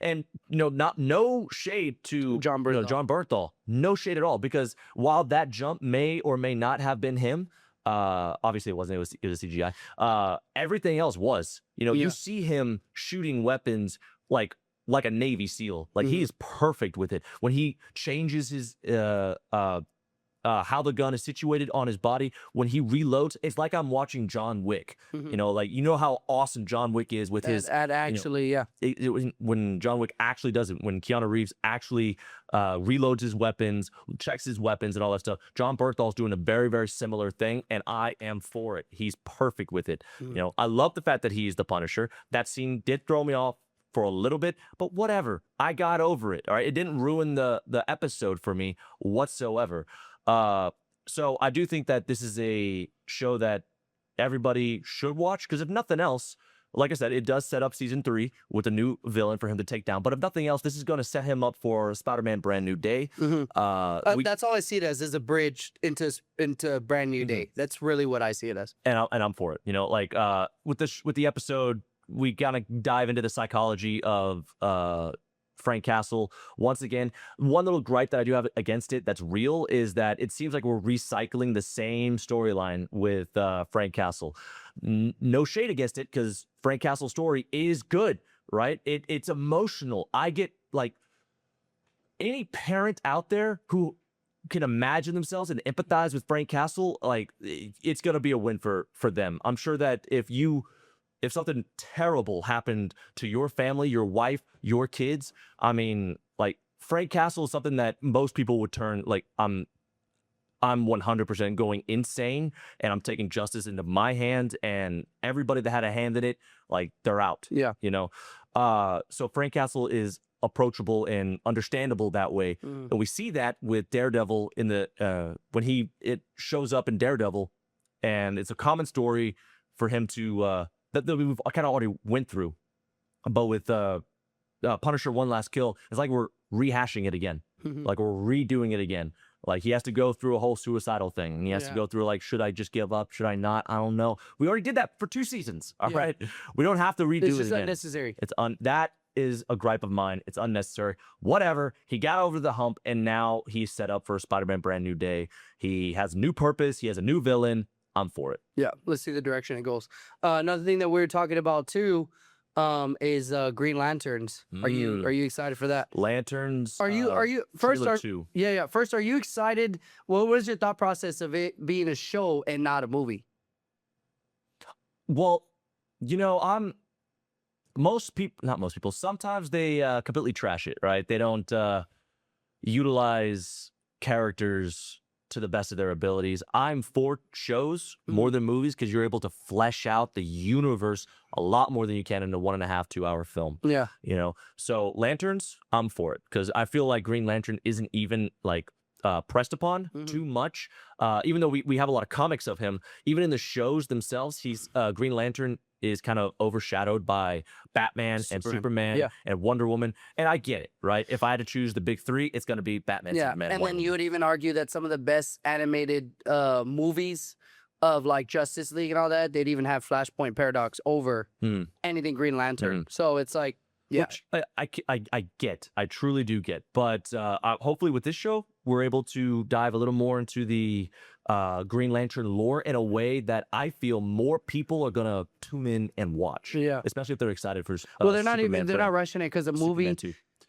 And no shade to Jon Bernthal. Jon Bernthal. No shade at all, because while that jump may or may not have been him, obviously it wasn't. It was CGI. Everything else was. You see him shooting weapons like a Navy SEAL. Like he is perfect with it. When he changes his how the gun is situated on his body, when he reloads, it's like I'm watching John Wick. How awesome John Wick is with his. Actually, when John Wick actually does it, when Keanu Reeves actually reloads his weapons, checks his weapons, and all that stuff. Jon Bernthal's doing a very, very similar thing, and I am for it. He's perfect with it. I love the fact that he's the Punisher. That scene did throw me off for a little bit, but whatever. I got over it. All right, it didn't ruin the episode for me whatsoever. So I do think that this is a show that everybody should watch, because if nothing else, like I said, it does set up season 3 with a new villain for him to take down. But if nothing else, this is going to set him up for Spider-Man Brand New Day. that's all I see it as, is a bridge into Brand New Day. That's really what I see it as. And I'm for it. With the episode, we gotta dive into the psychology of Frank Castle. Once again, one little gripe that I do have against it that's real is that it seems like we're recycling the same storyline with Frank Castle. No shade against it, because Frank Castle's story is good, right? It's emotional. I get, like, any parent out there who can imagine themselves and empathize with Frank Castle, like, it's gonna be a win for them. I'm sure that if something terrible happened to your family, your wife, your kids, I mean, like, Frank Castle is something that most people would turn, like, I'm 100% going insane, and I'm taking justice into my hand, and everybody that had a hand in it, like, they're out. Yeah. So Frank Castle is approachable and understandable that way. And we see that with Daredevil in the when it shows up in Daredevil, and it's a common story for him to that we've kind of already went through. But with Punisher One Last Kill, it's like we're rehashing it again. Like we're redoing it again. Like he has to go through a whole suicidal thing. And he has to go through, like, should I just give up? Should I not? I don't know. We already did that for 2 seasons. All right. We don't have to redo it again. It's just unnecessary. That is a gripe of mine. It's unnecessary. Whatever. He got over the hump, and now he's set up for Spider-Man Brand New Day. He has a new purpose. He has a new villain. I'm for it. Yeah, let's see the direction it goes. Another thing that we were talking about too is Green Lanterns. Are you excited for that? Lanterns. Are you first? First, are you excited? What was your thought process of it being a show and not a movie? Well, not most people. Sometimes they completely trash it, right? They don't utilize characters to the best of their abilities. I'm for shows more than movies because you're able to flesh out the universe a lot more than you can in a 1.5, 2 hour film. Yeah. You know, so Lanterns, I'm for it because I feel like Green Lantern isn't even like pressed upon too much. Even though we have a lot of comics of him, even in the shows themselves, he's Green Lantern is kind of overshadowed by Batman and Superman and Wonder Woman. And I get it, right? If I had to choose the big three, it's going to be Batman, Superman, and Wonder then you would even argue that some of the best animated movies of like Justice League and all that, they'd even have Flashpoint Paradox over anything Green Lantern. So it's like, which I get. I truly do get. But hopefully with this show, we're able to dive a little more into the Green Lantern lore in a way that I feel more people are going to tune in and watch. Yeah. Especially if they're excited for well, they're not rushing it because a movie,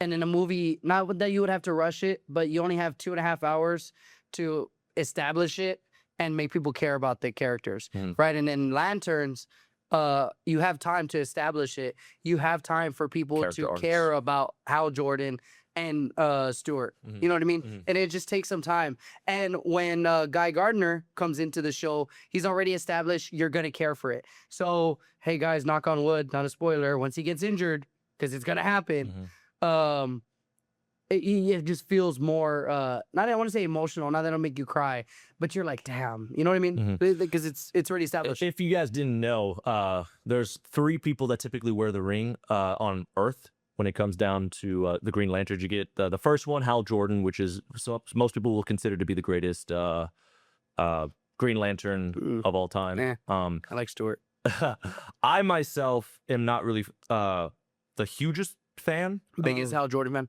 and in a movie, not that you would have to rush it, but you only have 2.5 hours to establish it and make people care about the characters, right? And in Lanterns, you have time to establish it. You have time for people to care about Hal Jordan and Stewart. You know what I mean? And it just takes some time. And when Guy Gardner comes into the show, he's already established you're going to care for it. So, hey guys, knock on wood, not a spoiler, once he gets injured, because it's going to happen, it just feels more, not I want to say emotional, not that it'll make you cry, but you're like, damn, you know what I mean? Because it's already established. If you guys didn't know, there's 3 people that typically wear the ring on Earth when it comes down to the Green Lantern. You get the first one, Hal Jordan, which is most people will consider to be the greatest Green Lantern of all time. I like Stewart. I myself am not really the hugest fan. Biggest Hal Jordan fan.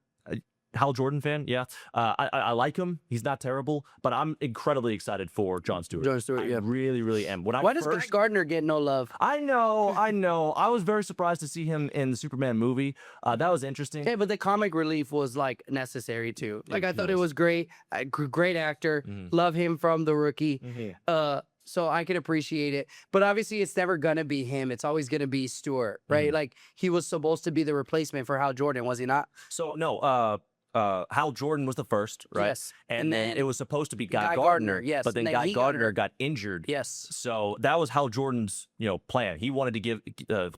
Hal Jordan fan, yeah. I like him. He's not terrible, but I'm incredibly excited for Jon Stewart. Jon Stewart, I really, really am. Why does Guy Gardner get no love? I know. I was very surprised to see him in the Superman movie. That was interesting. Yeah, but the comic relief was like necessary too. Like I thought it was great. Great actor. Love him from The Rookie. So I can appreciate it. But obviously it's never going to be him. It's always going to be Stewart, right? Like he was supposed to be the replacement for Hal Jordan, was he not? So no, Hal Jordan was the first, right? Yes. And then it was supposed to be Guy Gardner. Yes. But then Guy Gardner got injured. Yes. So that was Hal Jordan's, plan. He wanted to give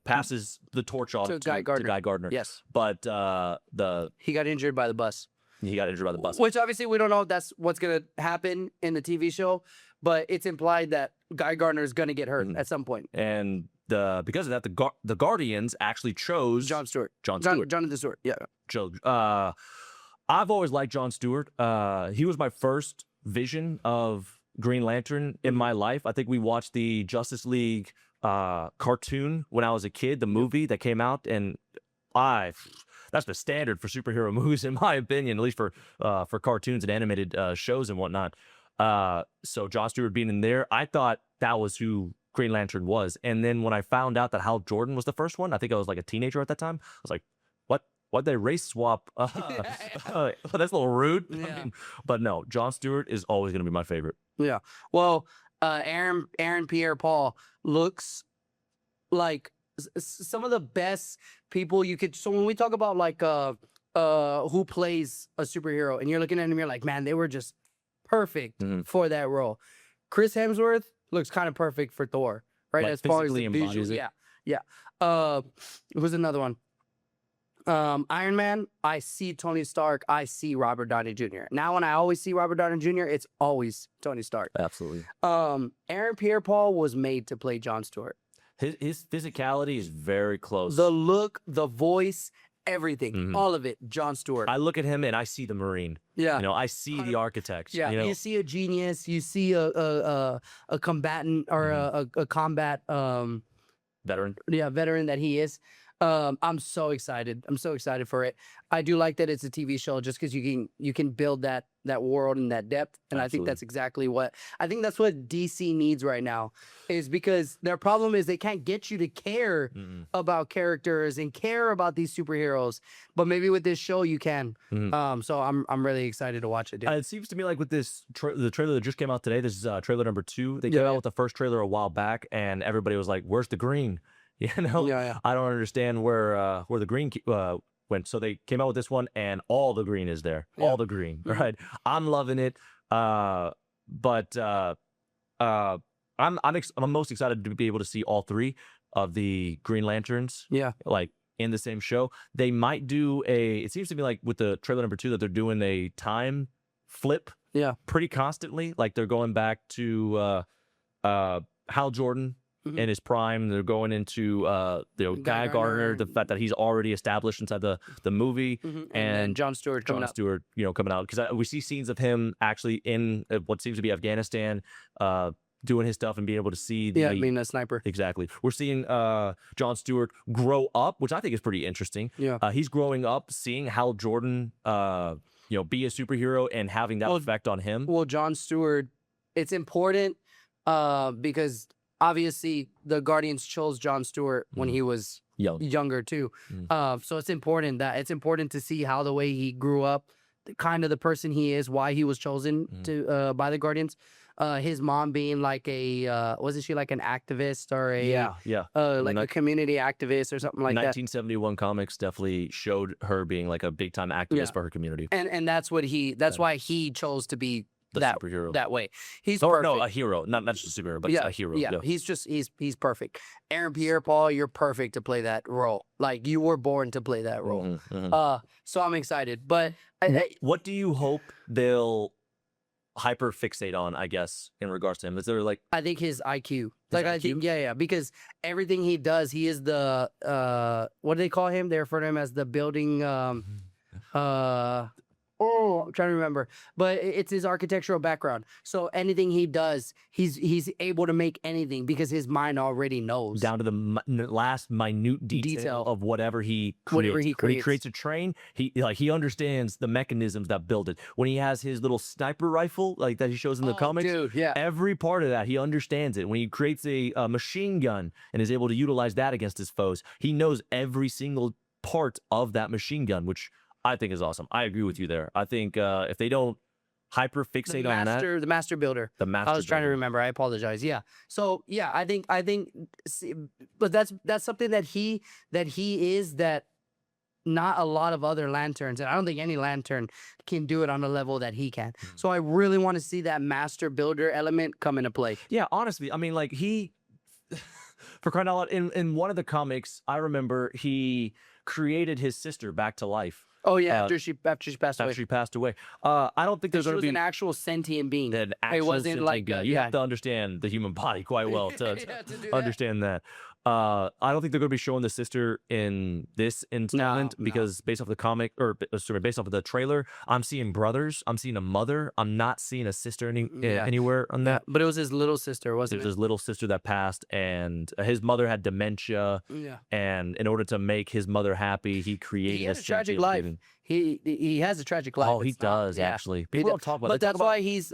passes the torch on to Guy Gardner. Yes. But he got injured by the bus. He got injured by the bus. Which obviously we don't know if that's what's going to happen in the TV show, but it's implied that Guy Gardner is going to get hurt at some point. And because of that, the Guardians actually chose Jon Stewart. Jonathan Stewart. Yeah. I've always liked Jon Stewart. He was my first vision of Green Lantern in my life. I think we watched the Justice League cartoon when I was a kid, the movie that came out, and that's the standard for superhero movies, in my opinion, at least for cartoons and animated shows and whatnot. So Jon Stewart being in there, I thought that was who Green Lantern was. And then when I found out that Hal Jordan was the first one, I think I was like a teenager at that time. I was like, why'd they race swap? That's a little rude. Yeah. But no, Jon Stewart is always going to be my favorite. Yeah. Well, Aaron Pierre-Paul looks like some of the best people you could. So when we talk about like who plays a superhero, and you're looking at him, you're like, man, they were just perfect for that role. Chris Hemsworth looks kind of perfect for Thor, right? Like as far as physically the embodies visual. it. Yeah. Who's another one? Iron Man, I see Tony Stark, I see Robert Downey Jr. Now when I always see Robert Downey Jr., it's always Tony Stark. Absolutely. Aaron Pierre-Paul was made to play Jon Stewart. His physicality is very close. The look, the voice, everything, all of it, Jon Stewart. I look at him and I see the Marine. Yeah. I see the architect. Yeah, you see a genius, you see a combatant or a combat veteran. Yeah, veteran that he is. I'm so excited. I'm so excited for it. I do like that it's a TV show just because you can build that world and that depth. And I think that's exactly what DC needs right now, is because their problem is they can't get you to care about characters and care about these superheroes. But maybe with this show you can. So I'm really excited to watch it. Dude. It seems to me like with this the trailer that just came out today, this is trailer number 2. They came out with the first trailer a while back, and everybody was like, "Where's the green?" I don't understand where the green went. So they came out with this one, and all the green is there. All the green, right? I'm loving it. I'm most excited to be able to see all three of the Green Lanterns. Yeah. Like in the same show. They might do it seems to me like with the trailer number 2 that they're doing a time flip. Yeah. Pretty constantly. Like they're going back to Hal Jordan in his prime. They're going into Guy Gardner, the fact that he's already established inside the movie, and Jon Stewart coming out. Coming out because we see scenes of him actually in what seems to be Afghanistan, doing his stuff and being able to see being a sniper. Exactly. We're seeing Jon Stewart grow up, which I think is pretty interesting. Yeah. He's growing up, seeing Hal Jordan be a superhero and having that effect on him. Well, Jon Stewart, it's important because obviously the Guardians chose Jon Stewart when he was younger too. So it's important to see how the way he grew up, kind of the person he is, why he was chosen to by the Guardians. His mom being like wasn't she like an activist or a community activist or something like 1971 comics definitely showed her being like a big time activist for her community. And that's why he chose to be the superhero that way. He's perfect. No, a hero, not just a superhero, but a hero. Yeah, he's perfect. Aaron Pierre-Paul, you're perfect to play that role. Like you were born to play that role. So I'm excited. But what do you hope they'll hyper fixate on, I guess, in regards to him? Is there like I think his IQ. I think because everything he does, he is the what do they call him? They refer to him as the building I'm trying to remember, but it's his architectural background. So anything he does, he's able to make anything because his mind already knows down to the last minute detail of whatever he creates. When he creates a train, he understands the mechanisms that build it. When he has his little sniper rifle, like that he shows in the comics, every part of that he understands it. When he creates a machine gun and is able to utilize that against his foes, he knows every single part of that machine gun, which I think is awesome. I agree with you there. I think if they don't hyper fixate on that, the master builder. I was trying to remember. I apologize. Yeah. So yeah, I think, but that's something that he is that not a lot of other lanterns, and I don't think any lantern can do it on the level that he can. So I really want to see that master builder element come into play. Yeah, honestly, I mean, like for crying out loud, in one of the comics, I remember he created his sister back to life. Oh yeah, after she passed away. After she passed away. I don't think there's going to be an actual sentient being. It wasn't like you have to understand the human body quite well to understand that. I don't think they're going to be showing the sister in this installment because based off the comic based off of the trailer, I'm seeing brothers. I'm seeing a mother. I'm not seeing a sister anywhere on that. But it was his little sister, wasn't it? It was his little sister that passed, and his mother had dementia. Yeah. And in order to make his mother happy, he created a tragic life. He has a tragic life. Oh, he does actually. People don't talk about it.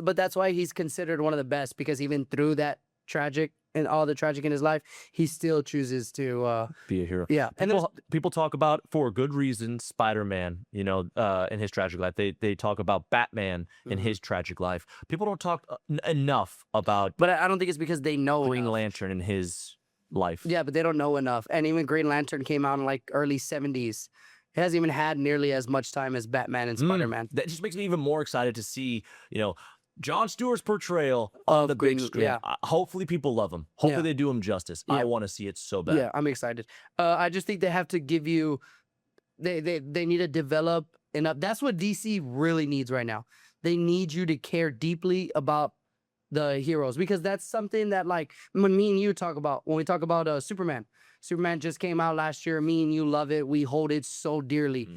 But that's why he's considered one of the best, because even through that tragic and all the tragic in his life, he still chooses to be a hero. Yeah, people talk about, for good reason, Spider-Man. In his tragic life, they talk about Batman in his tragic life. People don't talk enough about. But I don't think it's because they know Green Lantern in his life. Yeah, but they don't know enough. And even Green Lantern came out in like early 70s. It hasn't even had nearly as much time as Batman and Spider-Man. That just makes me even more excited to see, Jon Stewart's portrayal on the big screen. Yeah. Hopefully people love him. Hopefully they do him justice. I want to see it so bad. Yeah, I'm excited. I just think they have to give you, they need to develop enough. That's what DC really needs right now. They need you to care deeply about the heroes, because that's something that, like, when me and you talk about, when we talk about Superman just came out last year. Me and you love it. We hold it so dearly.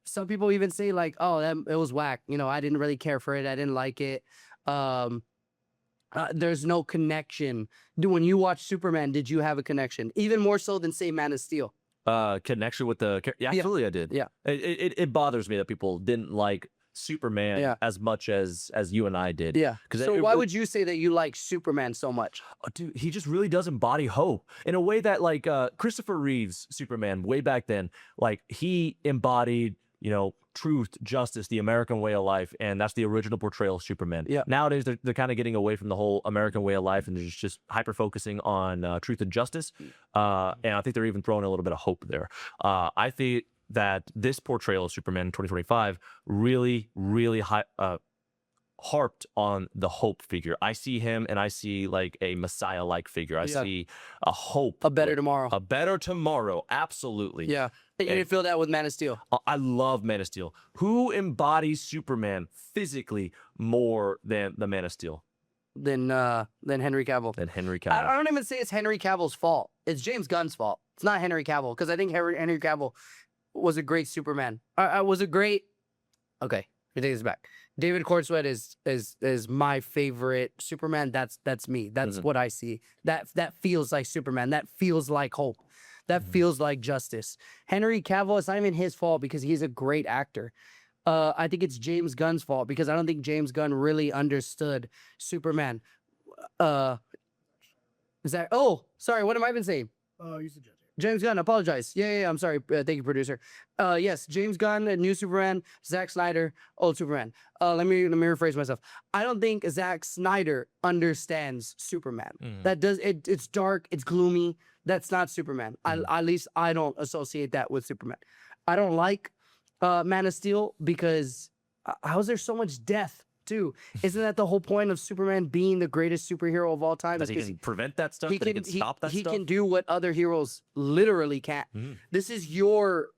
Some people even say like, oh, it was whack. I didn't really care for it. I didn't like it. There's no connection. When you watch Superman, did you have a connection? Even more so than, say, Man of Steel. Connection with the character? Yeah, absolutely I did. Yeah. It bothers me that people didn't like Superman as much as you and I did. Yeah. So why would you say that you like Superman so much? Dude, he just really does embody hope in a way that, like, Christopher Reeve's Superman way back then, like, he embodied, truth, justice, the American way of life, and that's the original portrayal of Superman. Yeah. Nowadays, they're kind of getting away from the whole American way of life and they're just hyper focusing on truth and justice. And I think they're even throwing a little bit of hope there. I think that this portrayal of Superman in 2025 really, really harped on the hope figure. I see him and I see like a Messiah-like figure. I see a hope. A better tomorrow. A better tomorrow. Absolutely. Yeah. You didn't feel that with Man of Steel. I love Man of Steel. Who embodies Superman physically more than the Man of Steel? Than Henry Cavill. Than Henry Cavill. I don't even say it's Henry Cavill's fault. It's James Gunn's fault. It's not Henry Cavill, because I think Henry Cavill was a great Superman. Okay, we take this back. David Cornsweet is my favorite Superman. That's me. That's what I see. That feels like Superman. That feels like hope. That feels like justice. Henry Cavill, it's not even his fault because he's a great actor. I think it's James Gunn's fault because I don't think James Gunn really understood Superman. Is that? Oh, sorry. What am I even saying? You suggest. James Gunn, apologize. Yeah, I'm sorry. Thank you, producer. Yes, James Gunn, new Superman. Zack Snyder, old Superman. Let me rephrase myself. I don't think Zack Snyder understands Superman. That does it. It's dark. It's gloomy. That's not Superman. At least I don't associate that with Superman. I don't like Man of Steel because how is there so much death too? Isn't that the whole point of Superman being the greatest superhero of all time? That he can prevent that stuff? That he can stop that stuff? He can do what other heroes literally can't. This is your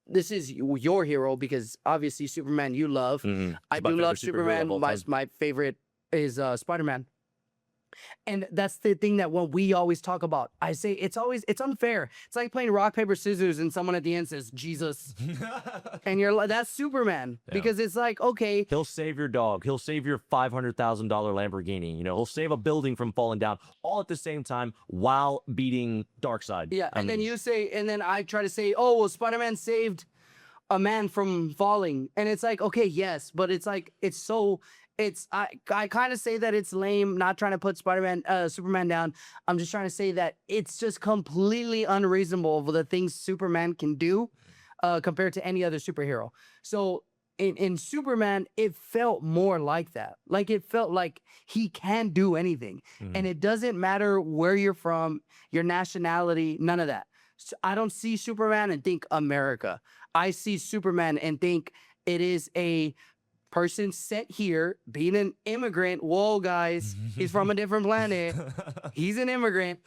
hero because obviously Superman you love. I do love Superman. My favorite is Spider-Man. And that's the thing that when we always talk about, I say it's unfair. It's like playing rock, paper, scissors and someone at the end says, Jesus. And you're like, that's Superman. Because it's like, okay. He'll save your dog. He'll save your $500,000 Lamborghini. You know, he'll save a building from falling down all at the same time while beating Darkseid. Yeah. And then you say, and then I try to say, oh, well, Spider-Man saved a man from falling. And it's like, okay, yes. But it's like, I kind of say that it's lame, not trying to put Superman down. I'm just trying to say that it's just completely unreasonable for the things Superman can do compared to any other superhero. So in Superman, it felt more like that. Like it felt like he can do anything. And it doesn't matter where you're from, your nationality, none of that. So I don't see Superman and think America. I see Superman and think it is a person set here being an immigrant. Whoa, guys, he's from a different planet. He's an immigrant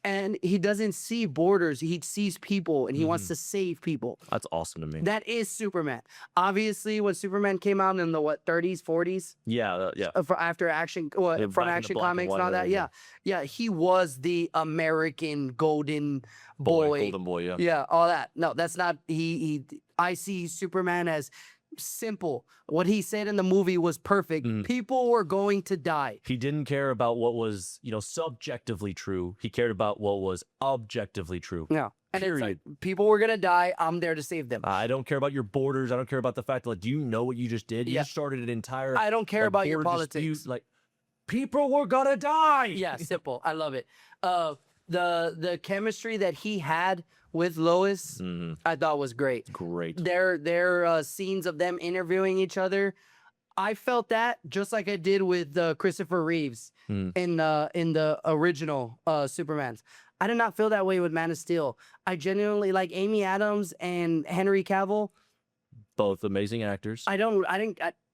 and he doesn't see borders. He sees people and he wants to save people. That's awesome to me. That is Superman. Obviously, when Superman came out in the 30s, 40s? Yeah. After Action, from Action Comics and all that. Yeah, he was the American golden boy. Golden boy, yeah. Yeah, all that. No, that's not, I see Superman as simple. What he said in the movie was perfect. People were going to die. He didn't care about what was, subjectively true. He cared about what was objectively true. Yeah. And period. It's like, people were gonna die. I'm there to save them. I don't care about your borders. I don't care about the fact that, do you know what you just did? You started an entire. I don't care about your politics. Dispute. People were gonna die. Yeah, simple. I love it. The chemistry that he had with Lois, I thought was great. Great. Their scenes of them interviewing each other, I felt that just like I did with Christopher Reeves in the original Supermans. I did not feel that way with Man of Steel. I genuinely like Amy Adams and Henry Cavill. Both amazing actors. I didn't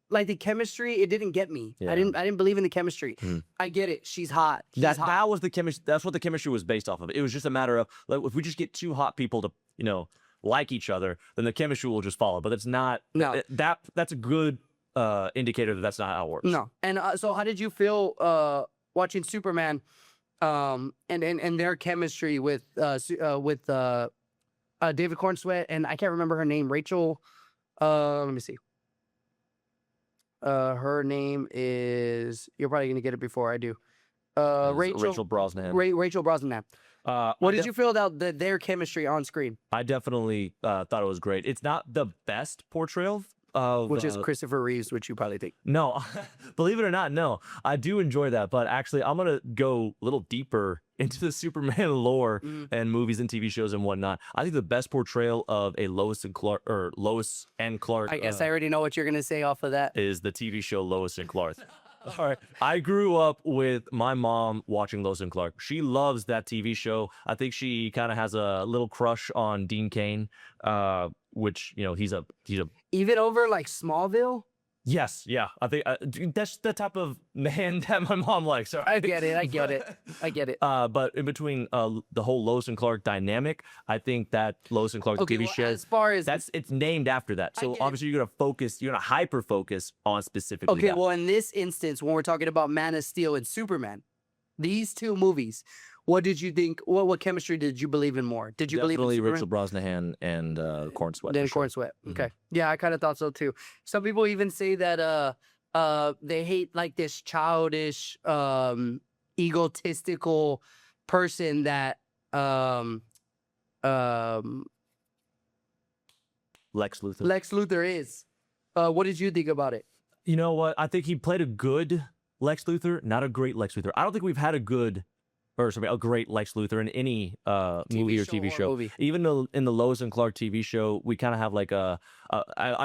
like the chemistry. It didn't get me. Yeah. I didn't believe in the chemistry. I get it. She's hot. That was the chemistry. That's what the chemistry was based off of. It was just a matter of, like, if we just get two hot people to, like each other, then the chemistry will just follow. But it's not. No. That's a good indicator that that's not how it works. No. And so, how did you feel watching Superman, and their chemistry with David Cornsweet and I can't remember her name, Rachel. Let me see. Her name is, you're probably gonna get it before I do. Rachel Brosnahan. Rachel Brosnahan. What did you feel about their chemistry on screen? I definitely thought it was great. It's not the best portrayal of which is Christopher Reeves, which you probably think. No, believe it or not, no. I do enjoy that, but actually, I'm gonna go a little deeper into the Superman lore and movies and TV shows and whatnot. I think the best portrayal of a Lois and Clark, I guess I already know what you're gonna say off of that. Is the TV show Lois and Clark. All right. I grew up with my mom watching Lois and Clark. She loves that TV show. I think she kind of has a little crush on Dean Cain, which, he's a even over like Smallville. Yes, yeah. I think dude, that's the type of man that my mom likes. All right? I get it. But in between the whole Lois and Clark dynamic, I think that Lois and Clark TV show, as far as it's named after that. So get it. obviously you're gonna hyper focus on specifically. okay, that. well, in this instance, when we're talking about Man of Steel and Superman, these two movies, what did you think? What chemistry did you believe in more? Did you believe in Definitely Superman? Richard Brosnahan and Corn Sweat. Then for sure. Corn Sweat. Okay. Yeah, I kind of thought so too. Some people even say that they hate like this childish, egotistical person that Lex Luthor. Lex Luthor is. What did you think about it? You know what? I think he played a good Lex Luthor, not a great Lex Luthor. I don't think we've had a great Lex Luthor in any movie or TV show. Movie. Even though in the Lois and Clark TV show, we kind of have like I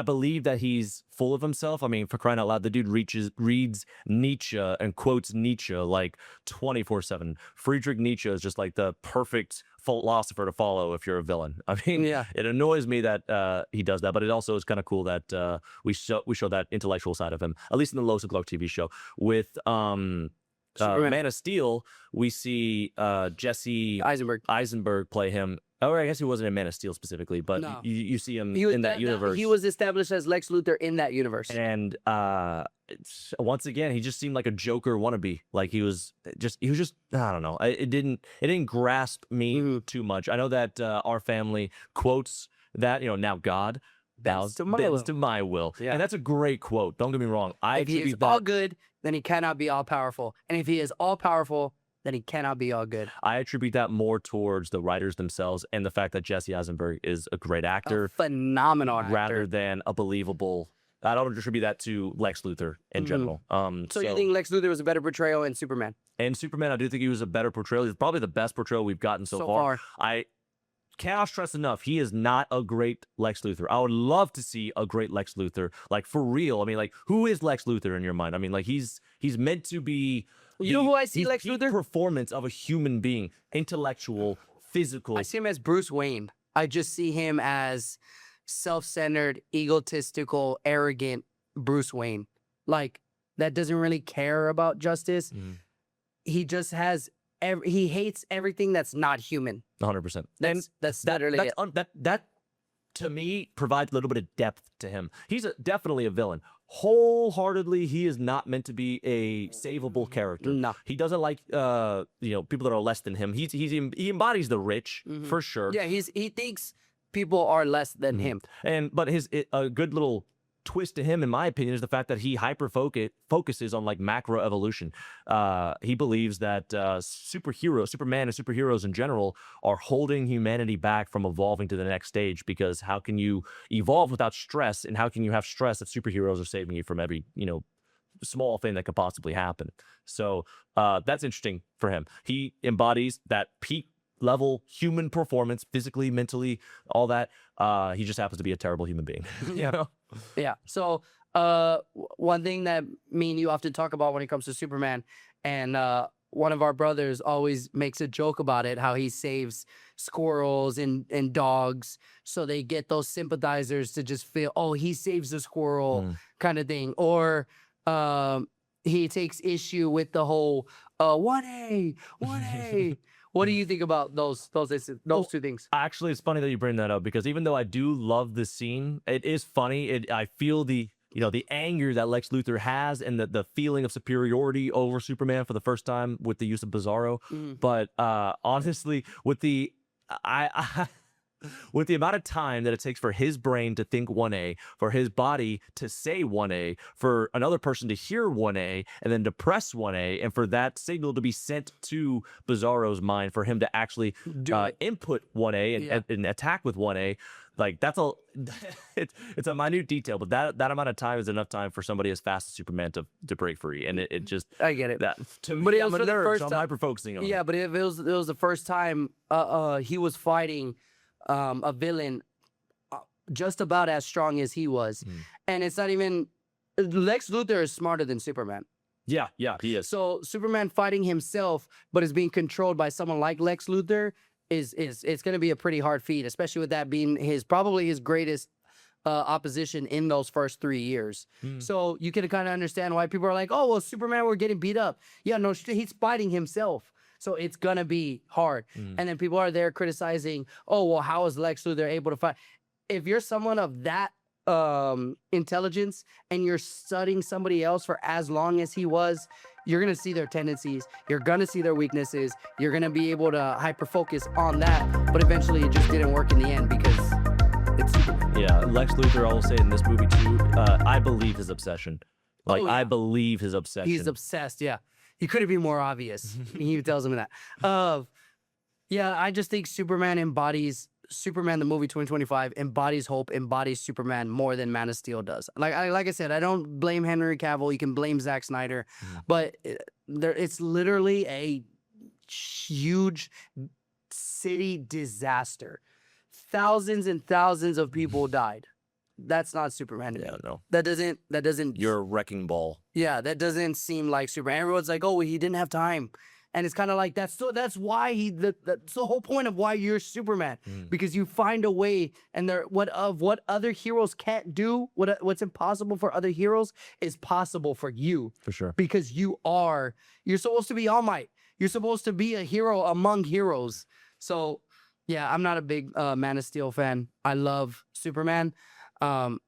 believe that he's full of himself. I mean, for crying out loud, the dude reads Nietzsche and quotes Nietzsche like 24/7. Friedrich Nietzsche is just like the perfect philosopher to follow if you're a villain. I mean, Yeah. it annoys me that he does that, but it also is kind of cool that we show that intellectual side of him, at least in the Lois and Clark TV show. With Man of Steel, we see Jesse Eisenberg play him. Oh, I guess he wasn't in Man of Steel specifically, but No. you see him in that universe. He was established as Lex Luthor in that universe. And once again, he just seemed like a Joker wannabe. Like he was just I don't know. It didn't grasp me too much. I know that our family quotes that, now God bows to my will. Yeah. And that's a great quote. Don't get me wrong. If he is all good, then he cannot be all powerful. And if he is all powerful, then he cannot be all good. I attribute that more towards the writers themselves and the fact that Jesse Eisenberg is a great actor. A phenomenal actor. Rather than a believable. I don't attribute that to Lex Luthor in general. So you think Lex Luthor was a better portrayal in Superman? And Superman, I do think he was a better portrayal. He's probably the best portrayal we've gotten so far. I cannot stress enough, he is not a great Lex Luthor. I would love to see a great Lex Luthor, like for real. I mean, like, who is Lex Luthor in your mind? I mean, like, he's meant to be. You know who I see Lex Luthor? Performance of a human being, intellectual, physical. I see him as Bruce Wayne. I just see him as self-centered, egotistical, arrogant Bruce Wayne. Like, that doesn't really care about justice. He just has. He hates everything that's not human. 100%. That's literally it. That to me provides a little bit of depth to him. He's definitely a villain. Wholeheartedly, he is not meant to be a savable character. No. He doesn't like people that are less than him. He embodies the rich for sure. Yeah, he thinks people are less than him. But a good little twist to him, in my opinion, is the fact that he focuses on like macro evolution. He believes that Superman and superheroes in general are holding humanity back from evolving to the next stage, because how can you evolve without stress, and how can you have stress if superheroes are saving you from every small thing that could possibly happen? So that's interesting for him. He embodies that peak level human performance, physically, mentally, all that. He just happens to be a terrible human being. Yeah. So one thing that me and you often talk about when it comes to Superman, and one of our brothers always makes a joke about it, how he saves squirrels and dogs, so they get those sympathizers to just feel, oh, he saves the squirrel kind of thing. Or he takes issue with the whole 1A. What do you think about those two things? Actually, it's funny that you bring that up, because even though I do love the scene, it is funny. I feel the anger that Lex Luthor has, and the feeling of superiority over Superman for the first time with the use of Bizarro. But honestly, with the amount of time that it takes for his brain to think 1A, for his body to say 1A, for another person to hear 1A and then to press 1A, and for that signal to be sent to Bizarro's mind for him to actually input 1A and attack with 1A, like that's it's a minute detail, but that amount of time is enough time for somebody as fast as Superman to break free. And it just, I get it. That to me, But it I'm was a for the nerd, first so I'm time. hyper focusing on it. Yeah, but it was the first time he was fighting a villain just about as strong as he was. And it's not even, Lex Luthor is smarter than Superman. Yeah, he is. So Superman fighting himself, but is being controlled by someone like Lex Luthor, is it's going to be a pretty hard feat, especially with that being probably his greatest opposition in those first 3 years. So you can kind of understand why people are like, oh, well, Superman, we're getting beat up. Yeah, no, he's fighting himself. So it's going to be hard. And then people are there criticizing, oh, well, how is Lex Luthor able to fight? If you're someone of that intelligence and you're studying somebody else for as long as he was, you're going to see their tendencies. You're going to see their weaknesses. You're going to be able to hyper focus on that. But eventually it just didn't work in the end because it's Superman. Yeah, Lex Luthor, I will say in this movie too, I believe his obsession. Like, I believe his obsession. He's obsessed, yeah. He couldn't be more obvious. He tells him that. Yeah, I just think Superman, the movie 2025, embodies hope, embodies Superman more than Man of Steel does. Like I said, I don't blame Henry Cavill. You can blame Zack Snyder. But it's literally a huge city disaster. Thousands and thousands of people died. That's not Superman to me. Yeah, no. That doesn't. You're a wrecking ball. Yeah, that doesn't seem like Superman. Everyone's like, oh, he didn't have time. And it's kind of like, that's why that's the whole point of why you're Superman. Because you find a way, and what other heroes can't do, what's impossible for other heroes is possible for you. For sure. Because you're supposed to be All Might. You're supposed to be a hero among heroes. So, yeah, I'm not a big Man of Steel fan. I love Superman. And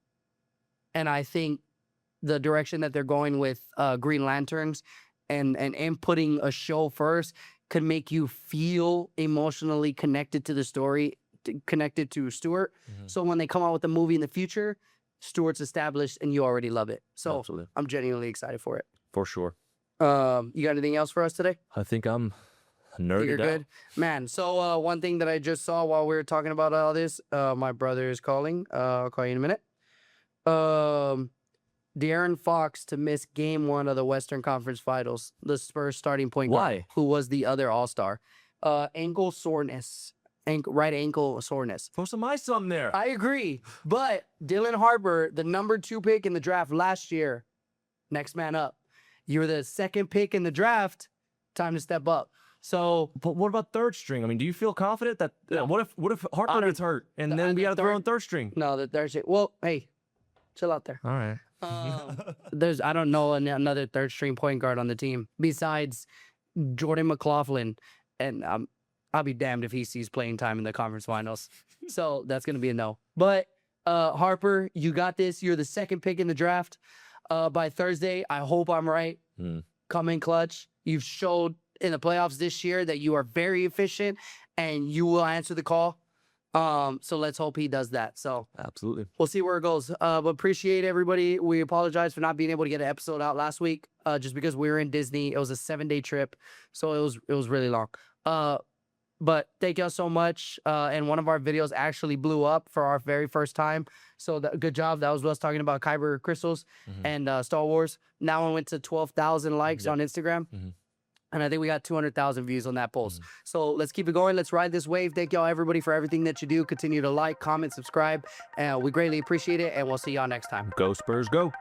I think the direction that they're going with Green Lanterns and putting a show first could make you feel emotionally connected to the story, connected to Stewart. So when they come out with a movie in the future, Stewart's established and you already love it. So Absolutely. I'm genuinely excited for it. For sure. You got anything else for us today? I think I'm nerded You're out. good, man. So one thing that I just saw while we were talking about all this, my brother is calling. I'll call you in a minute. Darren Fox to miss Game 1 of the Western Conference Finals. The Spurs starting point guard, Why? who was the other All-Star. Ankle soreness, right ankle soreness. Throw some ice on there. I agree, but Dylan Harper, the number 2 pick in the draft last year, next man up. You're the 2nd pick in the draft. Time to step up. So, But what about third string? I mean, do you feel confident that what if Harper gets hurt and then we got to throw in third string? no, the third shit. Well, hey, chill out there. All right. I don't know another third string point guard on the team besides Jordan McLaughlin, and I'll be damned if he sees playing time in the conference finals. So that's gonna be a no. But Harper, you got this. You're the 2nd pick in the draft. By Thursday, I hope I'm right. Come in clutch. You've showed in the playoffs this year that you are very efficient and you will answer the call. So let's hope he does that. So Absolutely. we'll see where it goes. But appreciate everybody. We apologize for not being able to get an episode out last week, just because we were in Disney. It was a 7-day trip, so it was really long. But thank y'all so much. And one of our videos actually blew up for our very first time. So good job. That was us talking about Kyber crystals and Star Wars. Now I went to 12,000 likes on Instagram. And I think we got 200,000 views on that post. So let's keep it going. Let's ride this wave. Thank y'all, everybody, for everything that you do. Continue to like, comment, subscribe. We greatly appreciate it. And we'll see y'all next time. Go Spurs, go.